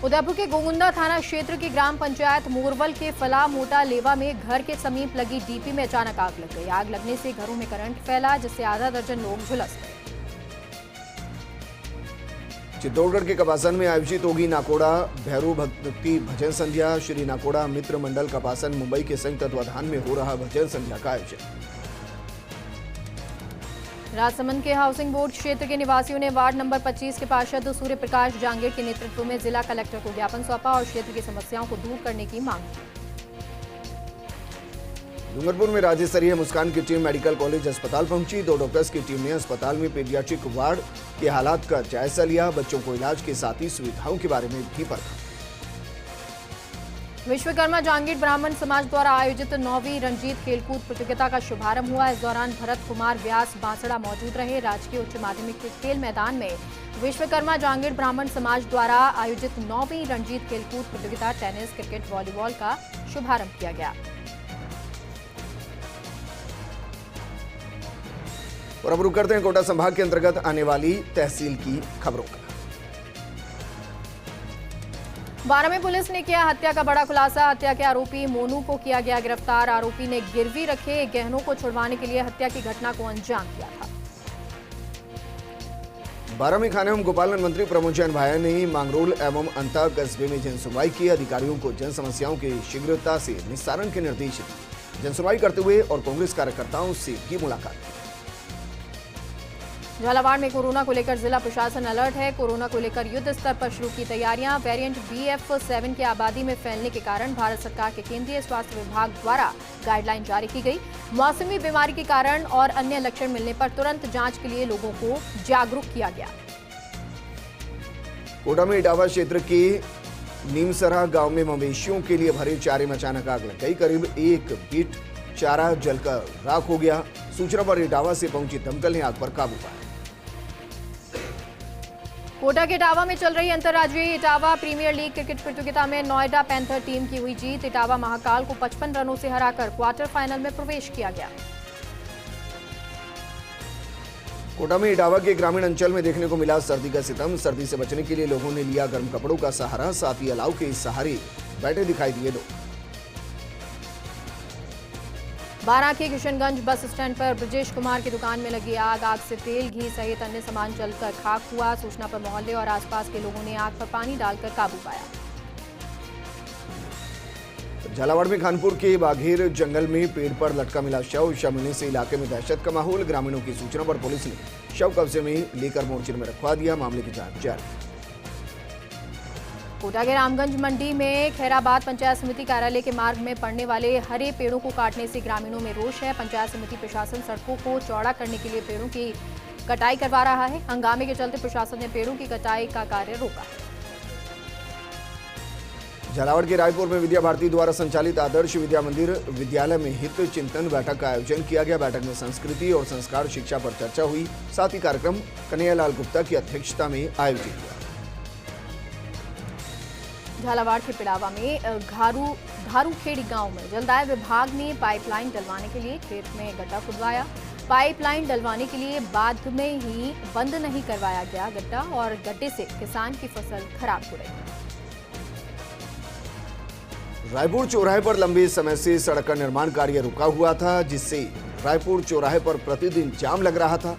उदयपुर के गोगुंदा थाना क्षेत्र की ग्राम पंचायत मोरवल के फला मोटा लेवा में घर के समीप लगी डीपी में अचानक आग लग गई। आग लगने से घरों में करंट फैला जिससे आधा दर्जन लोग झुलस गए। चित्तौड़गढ़ के कपासन में आयोजित होगी नाकोड़ा भैरव भक्ति भजन संध्या। श्री नाकोड़ा मित्र मंडल कपासन मुंबई के संयुक्त तत्वाधान में हो रहा भजन संध्या का आयोजन। राजसमंद के हाउसिंग बोर्ड क्षेत्र के निवासियों ने वार्ड नंबर 25 के पार्षद सूर्य प्रकाश जांगेड़ के नेतृत्व में जिला कलेक्टर को ज्ञापन सौंपा और क्षेत्र की समस्याओं को दूर करने की मांग की। डूंगरपुर में राज्य स्तरीय मुस्कान की टीम मेडिकल कॉलेज अस्पताल पहुंची। 2 डॉक्टर्स की टीम ने अस्पताल में पीडियाट्रिक वार्ड के हालात का जायजा लिया। बच्चों को इलाज के साथ ही सुविधाओं के बारे में भी परखा। विश्वकर्मा जांगीड़ ब्राह्मण समाज द्वारा आयोजित 9वीं रंजीत खेलकूद प्रतियोगिता का शुभारंभ हुआ। इस दौरान भरत कुमार व्यास बांसड़ा मौजूद रहे। राजकीय उच्च माध्यमिक के खेल मैदान में विश्वकर्मा जांगीड़ ब्राह्मण समाज द्वारा आयोजित 9वीं रंजीत खेलकूद प्रतियोगिता टेनिस, क्रिकेट, वॉलीबॉल का शुभारंभ किया गया। और अब रुक करते हैं कोटा संभाग के अंतर्गत आने वाली तहसील की खबरों का। बारा में पुलिस ने किया हत्या का बड़ा खुलासा। हत्या के आरोपी मोनू को किया गया गिरफ्तार। आरोपी ने गिरवी रखे गहनों को छुड़वाने के लिए हत्या की घटना को अंजाम दिया था। बारा में खाने एवं गोपालन मंत्री प्रमोद जैन भाया ने मांगरोल एवं अंता कस्बे में जनसुनवाई की। अधिकारियों को जन समस्याओं के शीघ्रता से निस्तारण के निर्देश दिए। जनसुनवाई करते हुए और कांग्रेस कार्यकर्ताओं से भी मुलाकात की। झालावाड़ में कोरोना को लेकर जिला प्रशासन अलर्ट है। कोरोना को लेकर युद्ध स्तर पर शुरू की तैयारियां। वेरिएंट BF7 की आबादी में फैलने के कारण भारत सरकार के केंद्रीय स्वास्थ्य विभाग द्वारा गाइडलाइन जारी की गई। मौसमी बीमारी के कारण और अन्य लक्षण मिलने पर तुरंत जांच के लिए लोगों को जागरूक किया गया। कोटा में इटावा क्षेत्र के नीमसरा गांव में मवेशियों के लिए भरे चारे में अचानक आग लग गई। करीब 1 बीट चारा जलकर राख हो गया। सूचना पर इटावा से पहुंची दमकल ने आग पर काबू पाया। कोटा के इटावा में चल रही अंतर्राज्यीय इटावा प्रीमियर लीग क्रिकेट प्रतियोगिता में नोएडा पैंथर टीम की हुई जीत। इटावा महाकाल को 55 रनों से हराकर क्वार्टर फाइनल में प्रवेश किया गया। कोटा में इटावा के ग्रामीण अंचल में देखने को मिला सर्दी का सितम। सर्दी से बचने के लिए लोगों ने लिया गर्म कपड़ों का सहारा। साथ ही अलाव के इस सहारे बैठे दिखाई दिए लोग। बारा के किशनगंज बस स्टैंड पर ब्रजेश कुमार की दुकान में लगी आग। आग से तेल, घी सहित अन्य सामान जलकर खाक हुआ। सूचना पर मोहल्ले और आसपास के लोगों ने आग पर पानी डालकर काबू पाया। झालावाड़ में खानपुर के बाघेर जंगल में पेड़ पर लटका मिला शव मिलने से इलाके में दहशत का माहौल। ग्रामीणों की सूचना पर पुलिस ने शव कब्जे में लेकर मोर्चे में रखवा दिया। मामले की जांच जारी। कोटा के रामगंज मंडी में खैराबाद पंचायत समिति कार्यालय के मार्ग में पड़ने वाले हरे पेड़ों को काटने से ग्रामीणों में रोष है। पंचायत समिति प्रशासन सड़कों को चौड़ा करने के लिए पेड़ों की कटाई करवा रहा है। हंगामे के चलते प्रशासन ने पेड़ों की कटाई का कार्य रोका है। झालावाड़ के रायपुर में विद्या भारती द्वारा संचालित आदर्श विद्या मंदिर विद्यालय में हित चिंतन बैठक का आयोजन किया गया। बैठक में संस्कृति और संस्कार शिक्षा पर चर्चा हुई। साथ ही कार्यक्रम कन्हैयालाल गुप्ता की अध्यक्षता में आयोजित हुआ। झालावाड़ के पिड़ावा में घारूखेड़ी गांव में जलदाय विभाग ने पाइपलाइन डलवाने के लिए खेत में गड्ढा खुदवाया। पाइपलाइन डलवाने के लिए बाद में ही बंद नहीं करवाया गया गड्ढा और गड्ढे से किसान की फसल खराब हो रही। रायपुर चौराहे पर लंबे समय से सड़क का निर्माण कार्य रुका हुआ था, जिससे रायपुर चौराहे पर प्रतिदिन जाम लग रहा था।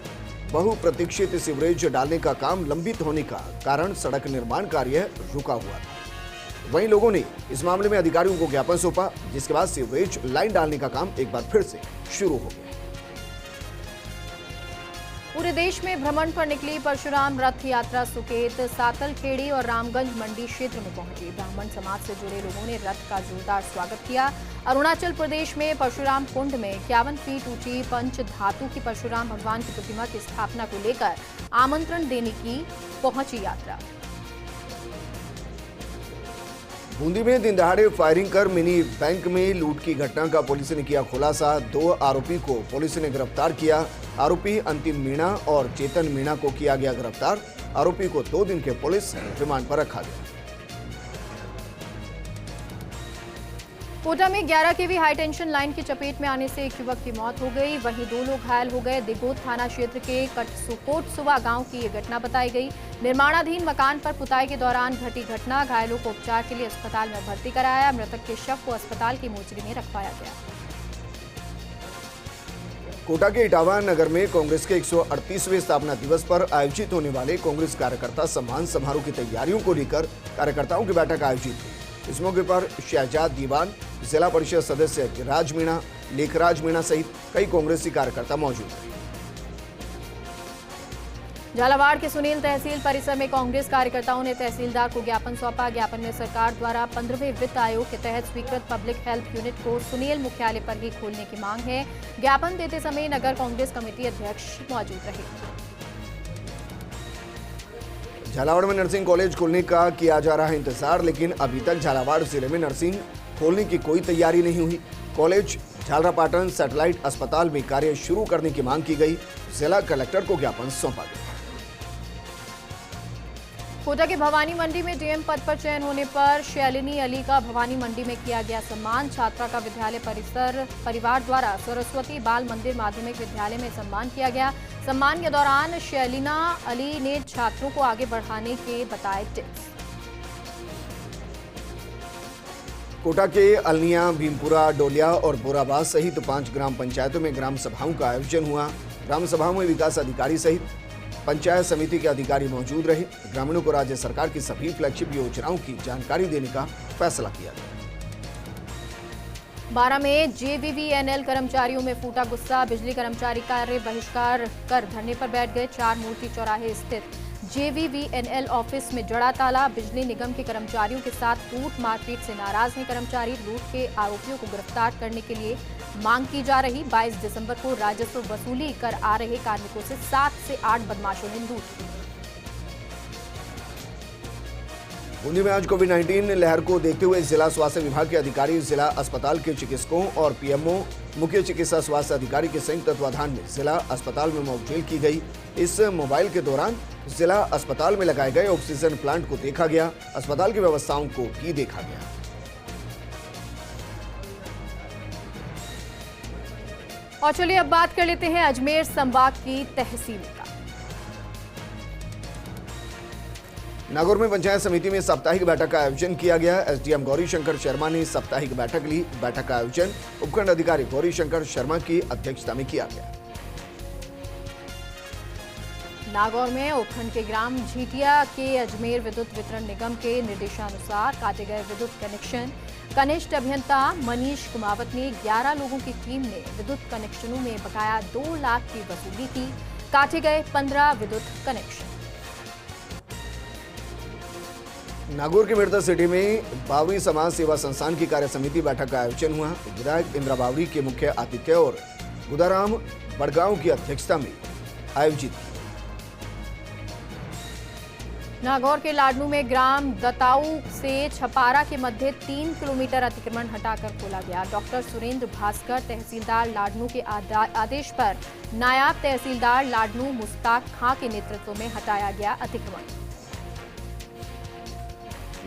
बहुप्रतीक्षित सीवरेज डालने का काम लंबित होने का कारण सड़क निर्माण कार्य रुका हुआ था। वहीं लोगों ने इस मामले में अधिकारियों को ज्ञापन सौंपा, जिसके बाद सीवरेज लाइन डालने का काम एक बार फिर से शुरू हो गया। पूरे देश में भ्रमण पर निकली परशुराम रथ यात्रा सुकेत सातलखेड़ी और रामगंज मंडी क्षेत्र में पहुंची। ब्राह्मण समाज से जुड़े लोगों ने रथ का जोरदार स्वागत किया। अरुणाचल प्रदेश में परशुराम कुंड में 51 फीट ऊंची पंच धातु की परशुराम भगवान की प्रतिमा की स्थापना को लेकर आमंत्रण देने की पहुंची यात्रा। बूंदी में दिन दहाड़े फायरिंग कर मिनी बैंक में लूट की घटना का पुलिस ने किया खुलासा। 2 आरोपी को पुलिस ने गिरफ्तार किया। आरोपी अंतिम मीणा और चेतन मीणा को किया गया गिरफ्तार। आरोपी को 2 दिन के पुलिस रिमांड पर रखा गया। कोटा में 11 केवी हाईटेंशन लाइन की चपेट में आने से एक युवक की मौत हो गई, वहीं 2 लोग घायल हो गए। दिगोद थाना क्षेत्र के कोटसुवा गांव की ये घटना बताई गई। निर्माणाधीन मकान पर पुताई के दौरान घटी घटना। घायलों को उपचार के लिए अस्पताल में भर्ती कराया। मृतक के शव को अस्पताल की मोर्चरी में रखवाया गया। कोटा के इटावा नगर में कांग्रेस के 138वें स्थापना दिवस पर आयोजित होने वाले कांग्रेस कार्यकर्ता सम्मान समारोह की तैयारियों को लेकर कार्यकर्ताओं की बैठक आयोजित हुई। इस मौके पर शहजाद दीवान, जिला परिषद सदस्य राज मीणा, लेखराज मीणा सहित कई कांग्रेसी कार्यकर्ता मौजूद रहे। झालावाड़ के सुनील तहसील परिसर में कांग्रेस कार्यकर्ताओं ने तहसीलदार को ज्ञापन सौंपा। ज्ञापन में सरकार द्वारा 15वें वित्त आयोग के तहत स्वीकृत पब्लिक हेल्थ यूनिट को सुनील मुख्यालय पर ही खोलने की मांग है। ज्ञापन देते समय नगर कांग्रेस कमेटी अध्यक्ष मौजूद रहे। झालावाड़ में नर्सिंग कॉलेज खोलने का किया जा रहा है इंतजार, लेकिन अभी तक झालावाड़ जिले में नर्सिंग खोलने की कोई तैयारी नहीं हुई। कॉलेज झालरापाटन सैटेलाइट अस्पताल में कार्य शुरू करने की मांग की गई। जिला कलेक्टर को ज्ञापन सौंपा गया। कोटा के भवानी मंडी में डीएम पद पर चयन होने पर शैलिनी अली का भवानी मंडी में किया गया सम्मान। छात्रा का विद्यालय परिवार द्वारा सरस्वती बाल मंदिर माध्यमिक विद्यालय में सम्मान किया गया। सम्मान के दौरान शैलिना अली ने छात्रों को आगे बढ़ाने के बताए टिप्स। कोटा के अलनिया, भीमपुरा, डोलिया और बोराबाद सहित 5 ग्राम पंचायतों में ग्राम सभाओं का आयोजन हुआ। ग्राम सभाओं में विकास अधिकारी सहित पंचायत समिति के अधिकारी मौजूद रहे। ग्रामीणों को राज्य सरकार की सभी फ्लैगशिप योजनाओं की जानकारी देने का फैसला किया गया। 12 में जेवीवीएनएल कर्मचारियों में फूटा गुस्सा। बिजली कर्मचारी कार्य बहिष्कार कर धरने पर बैठ गए। 4 मूर्ति चौराहे स्थित जेवीवीएनएल ऑफिस में जड़ा ताला। बिजली निगम के कर्मचारियों के साथ कूट मारपीट से नाराज हैं कर्मचारी। लूट के आरोपियों को गिरफ्तार करने के लिए मांग की जा रही। 22 दिसंबर को राजस्व वसूली कर आ रहे कार्मिकों से 7 से 8 बदमाशों ने लूट की। बूंदी में आज कोविड-19 लहर को देखते हुए जिला स्वास्थ्य विभाग के अधिकारी, जिला अस्पताल के चिकित्सकों और पीएमओ मुख्य चिकित्सा स्वास्थ्य अधिकारी के संयुक्त तत्वाधान में जिला अस्पताल में मॉकड्रिल की गई। इस मोबाइल के दौरान जिला अस्पताल में लगाए गए ऑक्सीजन प्लांट को देखा गया। अस्पताल की व्यवस्थाओं को भी देखा गया। और चलिए अब बात कर लेते हैं अजमेर संभाग की तहसील का। नागौर में पंचायत समिति में साप्ताहिक बैठक का आयोजन किया गया। एसडीएम गौरी शंकर शर्मा ने साप्ताहिक बैठक ली। बैठक का आयोजन उपखंड अधिकारी गौरी शंकर शर्मा की अध्यक्षता में किया गया। नागौर में उपखंड के ग्राम झीटिया के अजमेर विद्युत वितरण निगम के निर्देशानुसार काटे गए विद्युत कनेक्शन कनिष्ठ अभियंता मनीष कुमावत ने 11 लोगों की टीम ने विद्युत कनेक्शनों में बकाया 2 लाख की वसूली की। काटे गए 15 विद्युत कनेक्शन। नागौर के मिर्दा सिटी में बावरी समाज सेवा संस्थान की कार्य समिति बैठक का आयोजन हुआ। विधायक इंदिरा बावरी के मुख्य आतिथ्य और गुदाराम बड़गांव की अध्यक्षता में आयोजित की। नागौर के लाडनू में ग्राम दताऊ से छपारा के मध्य 3 किलोमीटर अतिक्रमण हटाकर खोला गया। डॉक्टर सुरेंद्र भास्कर तहसीलदार लाडनू के आदेश पर नायब तहसीलदार लाडनू मुस्ताक खां के नेतृत्व में हटाया गया अतिक्रमण।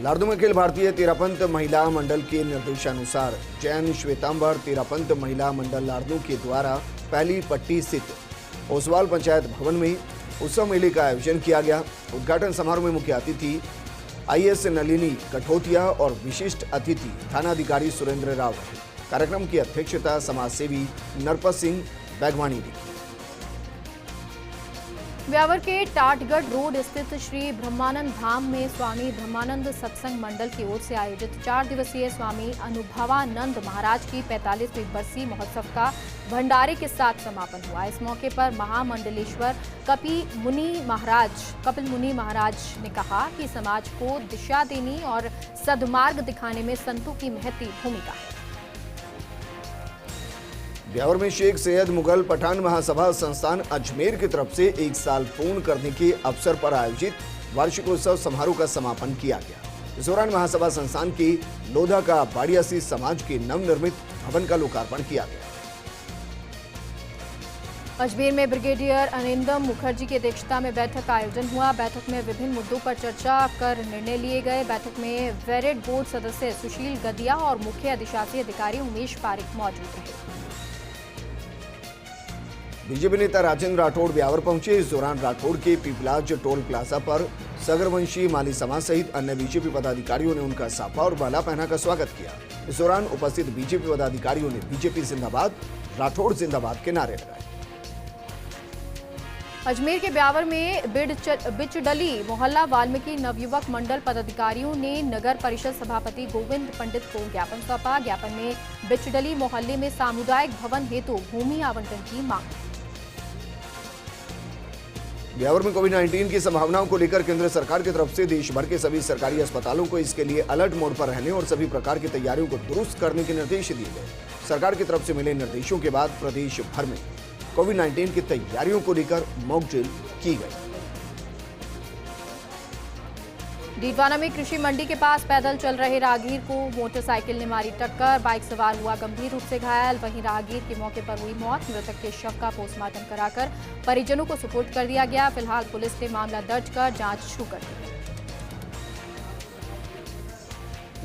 लाडनू में अखिल भारतीय तेरापंथ महिला मंडल के निर्देशानुसार जैन श्वेतांबर तेरापंथ महिला मंडल लाडनू के द्वारा पहली पट्टी स्थित ओसवाल पंचायत भवन में उत्सव मेले का आयोजन किया गया। उद्घाटन समारोह में मुख्य अतिथि आईएएस नलिनी कठोतिया और विशिष्ट अतिथि थानाधिकारी सुरेंद्र राव रहे। कार्यक्रम की अध्यक्षता समाजसेवी नरपत सिंह बैगवानी ने की। ब्यावर के टाटगढ़ रोड स्थित श्री ब्रह्मानंद धाम में स्वामी ब्रह्मानंद सत्संग मंडल की ओर से आयोजित 4 दिवसीय स्वामी अनुभवानंद महाराज की 45वीं बरसी महोत्सव का भंडारे के साथ समापन हुआ। इस मौके पर महामंडलेश्वर कपिल मुनि महाराज ने कहा कि समाज को दिशा देने और सद्मार्ग दिखाने में संतों की महती भूमिका है। ब्यावर में शेख सैयद मुगल पठान महासभा संस्थान अजमेर की तरफ से 1 साल पूर्ण करने के अवसर पर आयोजित वार्षिकोत्सव समारोह का समापन किया गया। इस दौरान महासभा संस्थान की लोधा का बाड़ियासी समाज के नवनिर्मित भवन का लोकार्पण किया गया। अजमेर में ब्रिगेडियर अनिंदम मुखर्जी की अध्यक्षता में बैठक का आयोजन हुआ। बैठक में विभिन्न मुद्दों पर चर्चा कर निर्णय लिए गए। बैठक में वेरेड बोर्ड सदस्य सुशील गदिया और मुख्य अधिशासी अधिकारी उमेश पारिक मौजूद रहे। बीजेपी नेता राजेंद्र राठौड़ ब्यावर पहुंचे। इस दौरान राठौड़ के पीपलाज टोल प्लाजा पर सगरवंशी माली समाज सहित अन्य बीजेपी पदाधिकारियों ने उनका साफा और माला पहनाकर स्वागत किया। इस दौरान उपस्थित बीजेपी पदाधिकारियों ने बीजेपी जिंदाबाद, राठौड़ जिंदाबाद के नारे लगाए। अजमेर के ब्यावर में बिचडली मोहल्ला वाल्मीकि नवयुवक मंडल पदाधिकारियों ने नगर परिषद सभापति गोविंद पंडित को ज्ञापन सौंपा। ज्ञापन में बिचडली मोहल्ले में सामुदायिक भवन हेतु भूमि आवंटन की मांग। ब्यावर में कोविड-19 की संभावनाओं को लेकर केंद्र सरकार की तरफ से देश भर के सभी सरकारी अस्पतालों को इसके लिए अलर्ट मोड पर रहने और सभी प्रकार की तैयारियों को दुरुस्त करने के निर्देश दिए गए। सरकार की तरफ से मिले निर्देशों के बाद प्रदेश भर में कोविड-19 की तैयारियों को लेकर मॉक ड्रिल की गई। डीडवाना में कृषि मंडी के पास पैदल चल रहे राहगीर को मोटरसाइकिल ने मारी टक्कर। बाइक सवार हुआ गंभीर रूप से घायल। वहीं राहगीर की मौके पर हुई मौत। मृतक के शव का पोस्टमार्टम कराकर परिजनों को सुपुर्द कर दिया गया। फिलहाल पुलिस ने मामला दर्ज कर जांच शुरू कर दी है।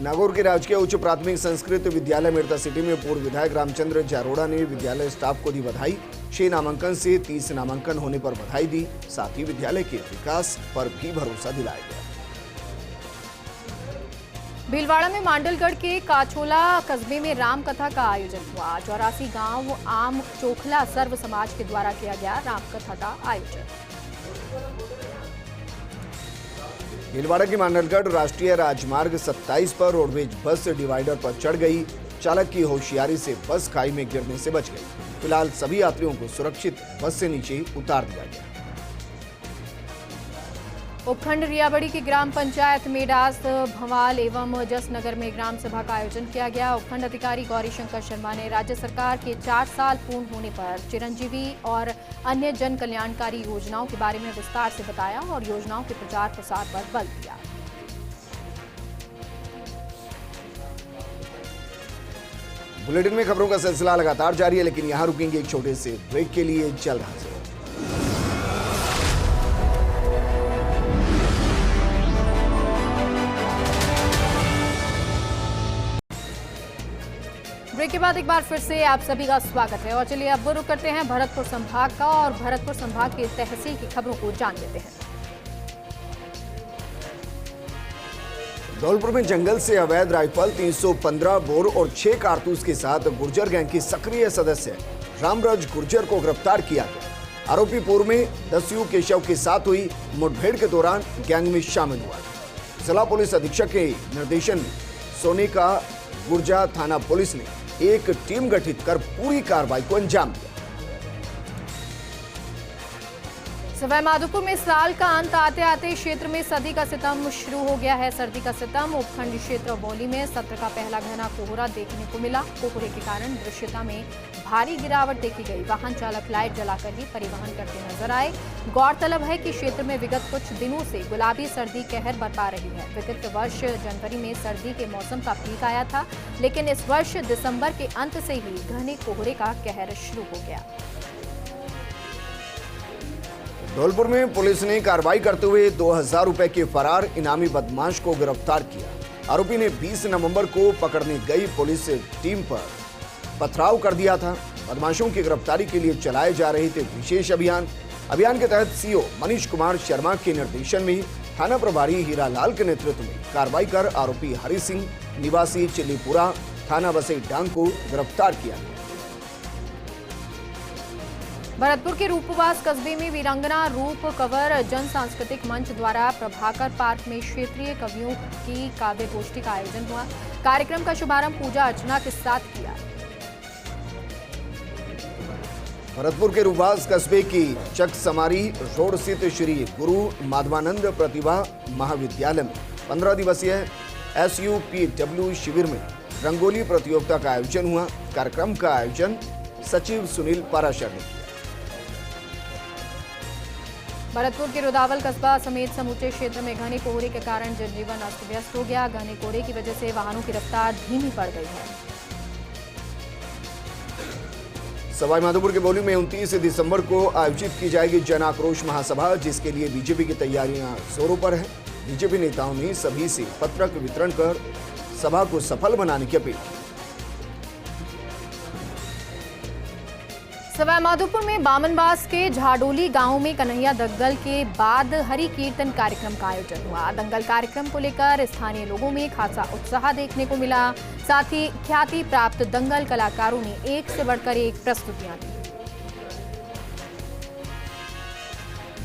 नागौर के राजकीय उच्च प्राथमिक संस्कृत विद्यालय मेड़ता सिटी में पूर्व विधायक रामचंद्र जारोड़ा ने विद्यालय स्टाफ को दी बधाई। 6 नामांकन से 30 नामांकन होने पर बधाई दी। साथ ही विद्यालय के विकास पर भी भरोसा दिलाया गया। भीलवाड़ा में मांडलगढ़ के काछोला कस्बे में राम कथा का आयोजन हुआ। 84 गांव आम चोखला सर्व समाज के द्वारा किया गया राम कथा का आयोजन। भीलवाड़ा की मांडलगढ़ राष्ट्रीय राजमार्ग 27 पर रोडवेज बस डिवाइडर पर चढ़ गई। चालक की होशियारी से बस खाई में गिरने से बच गई। फिलहाल सभी यात्रियों को सुरक्षित बस से नीचे उतार दिया गया। उपखंड रियाबड़ी की ग्राम पंचायत मेडास भवाल एवं जसनगर में ग्राम सभा का आयोजन किया गया। उपखंड अधिकारी गौरी शंकर शर्मा ने राज्य सरकार के 4 साल पूर्ण होने पर चिरंजीवी और अन्य जन कल्याणकारी योजनाओं के बारे में विस्तार से बताया और योजनाओं के प्रचार प्रसार पर बल दिया। बुलेटिन में खबरों का सिलसिला लगातार जारी है, लेकिन यहां रुकेंगे एक छोटे से ब्रेक के लिए। जल्द हाजिर। ब्रेक के बाद एक बार फिर से आप सभी का स्वागत है। और चलिए अब रुक करते हैं भरतपुर संभाग का और भरतपुर संभाग की तहसील की खबरों को जान लेते हैं। धौलपुर में जंगल से अवैध राइफल 315 बोर और 6 कारतूस के साथ गुर्जर गैंग की सक्रिय सदस्य रामराज गुर्जर को गिरफ्तार किया गया। आरोपी पूर्व में दस्यू केशव के साथ हुई मुठभेड़ के दौरान गैंग में शामिल हुआ। जिला पुलिस अधीक्षक के निर्देशन में सोने का गुर्जा थाना पुलिस ने एक टीम गठित कर पूरी कार्रवाई को अंजाम दिया। सवाईमाधोपुर में साल का अंत आते आते क्षेत्र में सर्दी का सितम शुरू हो गया है। सर्दी का सितम उपखंड क्षेत्र बौली में सत्र का पहला घना कोहरा देखने को मिला। कोहरे के कारण दृश्यता में भारी गिरावट देखी गई। वाहन चालक लाइट जलाकर ही परिवहन करते नजर आए। गौरतलब है कि क्षेत्र में विगत कुछ दिनों से गुलाबी सर्दी कहर बरपा रही है। विगत वर्ष जनवरी में सर्दी के मौसम का पीक आया था, लेकिन इस वर्ष दिसंबर के अंत से ही घने कोहरे का कहर शुरू हो गया। धौलपुर में पुलिस ने कार्रवाई करते हुए 2000 रुपए के फरार इनामी बदमाश को गिरफ्तार किया। आरोपी ने 20 नवंबर को पकड़ने गई पुलिस टीम पर पथराव कर दिया था। बदमाशों की गिरफ्तारी के लिए चलाए जा रहे थे विशेष अभियान के तहत सीओ मनीष कुमार शर्मा के निर्देशन में थाना प्रभारी हीरालाल के नेतृत्व में कार्रवाई कर आरोपी हरि सिंह निवासी चिल्लीपुरा थाना बसई डांग को गिरफ्तार किया। भरतपुर के रूपवास कस्बे में वीरांगना रूप कंवर जन सांस्कृतिक मंच द्वारा प्रभाकर पार्क में क्षेत्रीय कवियों की काव्य गोष्ठी का आयोजन हुआ। कार्यक्रम का शुभारंभ पूजा अर्चना के साथ किया। भरतपुर के रूपवास कस्बे की चकसमारी रोड स्थित श्री गुरु माधवानंद प्रतिभा महाविद्यालय में 15 दिवसीय SUPW शिविर में रंगोली प्रतियोगिता का आयोजन हुआ। कार्यक्रम का आयोजन सचिव सुनील पाराशर ने किया। भरतपुर के रुदावल कस्बा समेत समूचे क्षेत्र में घने कोहरे के कारण जनजीवन अस्त व्यस्त हो गया। घने कोहरे की वजह से वाहनों की रफ्तार धीमी पड़ गई है। सवाईमाधोपुर के बौली में 29 दिसंबर को आयोजित की जाएगी जन आक्रोश महासभा, जिसके लिए बीजेपी की तैयारियां जोरों पर है। बीजेपी नेताओं ने सभी से पत्रक वितरण कर सभा को सफल बनाने की अपील की। सवाईमाधोपुर में बामनबास के झाडोली गांव में कन्हैया दंगल के बाद हरि कीर्तन कार्यक्रम का आयोजन हुआ। दंगल कार्यक्रम को लेकर स्थानीय लोगों में खासा उत्साह देखने को मिला। साथ ही ख्याति प्राप्त दंगल कलाकारों ने एक से बढ़कर एक प्रस्तुतियां दी।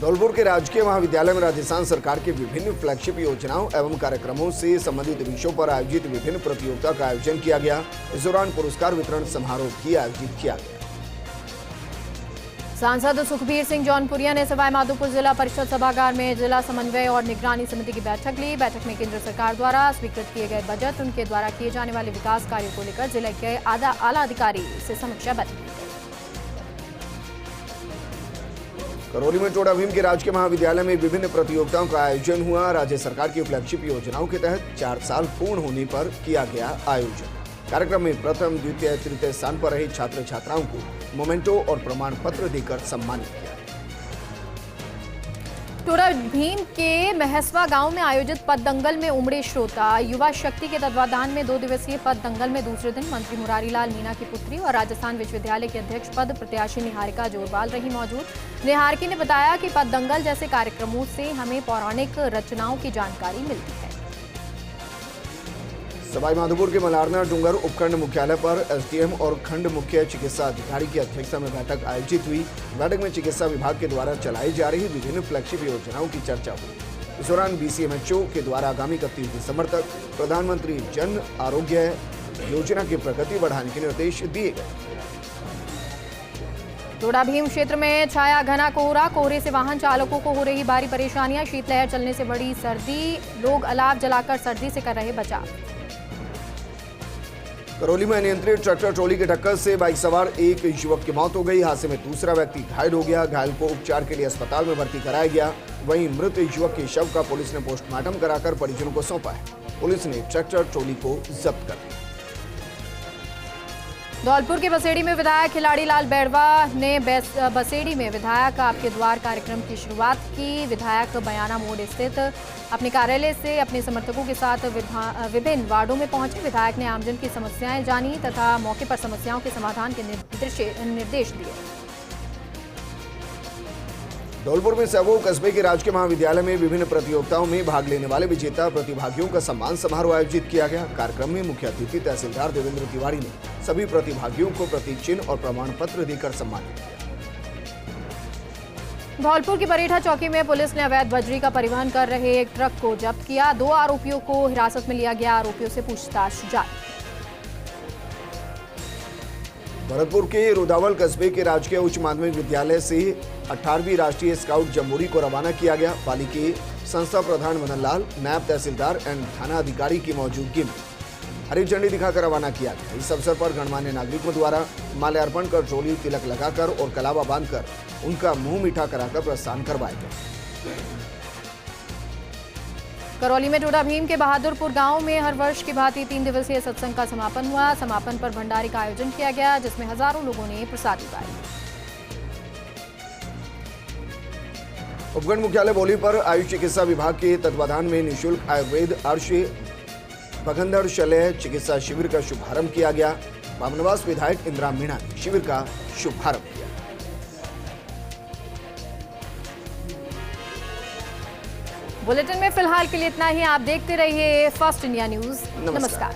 धौलपुर के राजकीय महाविद्यालय में राजस्थान सरकार की विभिन्न फ्लैगशिप योजनाओं एवं कार्यक्रमों से संबंधित विषयों पर आयोजित विभिन्न प्रतियोगिता का आयोजन किया गया। इस दौरान पुरस्कार वितरण समारोह भी आयोजित किया गया। सांसद सुखबीर सिंह जौनपुरिया ने सवाईमाधोपुर जिला परिषद सभागार में जिला समन्वय और निगरानी समिति की बैठक ली। बैठक में केंद्र सरकार द्वारा स्वीकृत किए गए बजट, उनके द्वारा किए जाने वाले विकास कार्यों को लेकर जिले के आला अधिकारी से समीक्षा बैठक की। करौली में टोडा भीम के राजकीय महाविद्यालय में विभिन्न प्रतियोगिताओं का आयोजन हुआ। राज्य सरकार की फ्लैगशिप योजनाओं के तहत 4 साल पूर्ण होने पर किया गया आयोजन। कार्यक्रम में प्रथम, द्वितीय, तृतीय स्थान पर रहे छात्र छात्राओं को मोमेंटो और प्रमाण पत्र देकर सम्मानित किया। टोडा भीम के महसवा गांव में आयोजित पद दंगल में उमड़े श्रोता। युवा शक्ति के तत्वाधान में 2 दिवसीय पद दंगल में दूसरे दिन मंत्री मुरारीलाल मीणा की पुत्री और राजस्थान विश्वविद्यालय के अध्यक्ष पद प्रत्याशी निहारिका जोरवाल रही मौजूद। निहारिका ने बताया कि पद दंगल जैसे कार्यक्रमों से हमें पौराणिक रचनाओं की जानकारी मिलती है। सवाईमाधोपुर के मलारना डूंगर उपखंड मुख्यालय पर SDM और खंड मुख्य चिकित्सा अधिकारी की अध्यक्षता में बैठक आयोजित हुई। बैठक में चिकित्सा विभाग के द्वारा चलाई जा रही विभिन्न फ्लैगशिप योजनाओं की चर्चा हुई। इस दौरान BCMHO के द्वारा आगामी 31 दिसंबर तक प्रधानमंत्री जन आरोग्य योजना की प्रगति बढ़ाने के निर्देश दिए गए। टोडा भीम क्षेत्र में छाया घना कोहरा। कोहरे से वाहन चालकों को हो रही भारी परेशानियां। शीतलहर चलने से बढ़ी सर्दी, लोग अलाव जलाकर सर्दी से कर रहे बचाव। करौली में अनियंत्रित ट्रैक्टर ट्रॉली की टक्कर से बाइक सवार एक युवक की मौत हो गई। हादसे में दूसरा व्यक्ति घायल हो गया। घायल को उपचार के लिए अस्पताल में भर्ती कराया गया। वहीं मृत युवक के शव का पुलिस ने पोस्टमार्टम कराकर परिजनों को सौंपा है। पुलिस ने ट्रैक्टर ट्रॉली को जब्त कर लिया। धौलपुर के बसेड़ी में विधायक खिलाड़ी लाल बैरवा ने बसेड़ी में विधायक आपके द्वार कार्यक्रम की शुरुआत की। विधायक बयाना मोड़ स्थित अपने कार्यालय से अपने समर्थकों के साथ विभिन्न वार्डों में पहुंचे। विधायक ने आमजन की समस्याएं जानी तथा मौके पर समस्याओं के समाधान के निर्देश दिए। धौलपुर में सहयोग कस्बे के राजकीय महाविद्यालय में विभिन्न प्रतियोगिताओं में भाग लेने वाले विजेता प्रतिभागियों का सम्मान समारोह आयोजित किया गया। कार्यक्रम में मुख्य अतिथि तहसीलदार देवेंद्र तिवारी ने सभी प्रतिभागियों को प्रतीक चिन्ह और प्रमाण पत्र देकर सम्मानित किया। धौलपुर की बरेठा चौकी में पुलिस ने अवैध बजरी का परिवहन कर रहे एक ट्रक को जब्त किया। 2 आरोपियों को हिरासत में लिया गया। आरोपियों से पूछताछ जारी। भरतपुर के रुदावल कस्बे के राजकीय उच्च माध्यमिक विद्यालय से 18वीं राष्ट्रीय स्काउट जम्बूरी को रवाना किया गया। पाली के संस्था प्रधान मदन लाल, नायब तहसीलदार एवं थाना अधिकारी की मौजूदगी में हरी झंडी दिखाकर रवाना किया गया। इस अवसर पर गणमान्य नागरिकों द्वारा माल्यार्पण कर, ट्रॉली तिलक लगाकर और कलावा बांधकर उनका मुंह मीठा कराकर प्रस्थान करवाया गया। करौली में टोडा भीम के बहादुरपुर गांव में हर वर्ष की भांति 3 दिवसीय सत्संग का समापन हुआ। समापन पर भंडारे का आयोजन किया गया, जिसमें हजारों लोगों ने प्रसादी पाई। उपखंड मुख्यालय बोली पर आयुष चिकित्सा विभाग के तत्वाधान में निःशुल्क आयुर्वेद अर्श भगंदर शल्य चिकित्सा शिविर का शुभारंभ किया गया। बामनवास विधायक इंदिरा मीणा ने शिविर का शुभारंभ किया। बुलेटिन में फिलहाल के लिए इतना ही। आप देखते रहिए फर्स्ट इंडिया न्यूज। नमस्कार।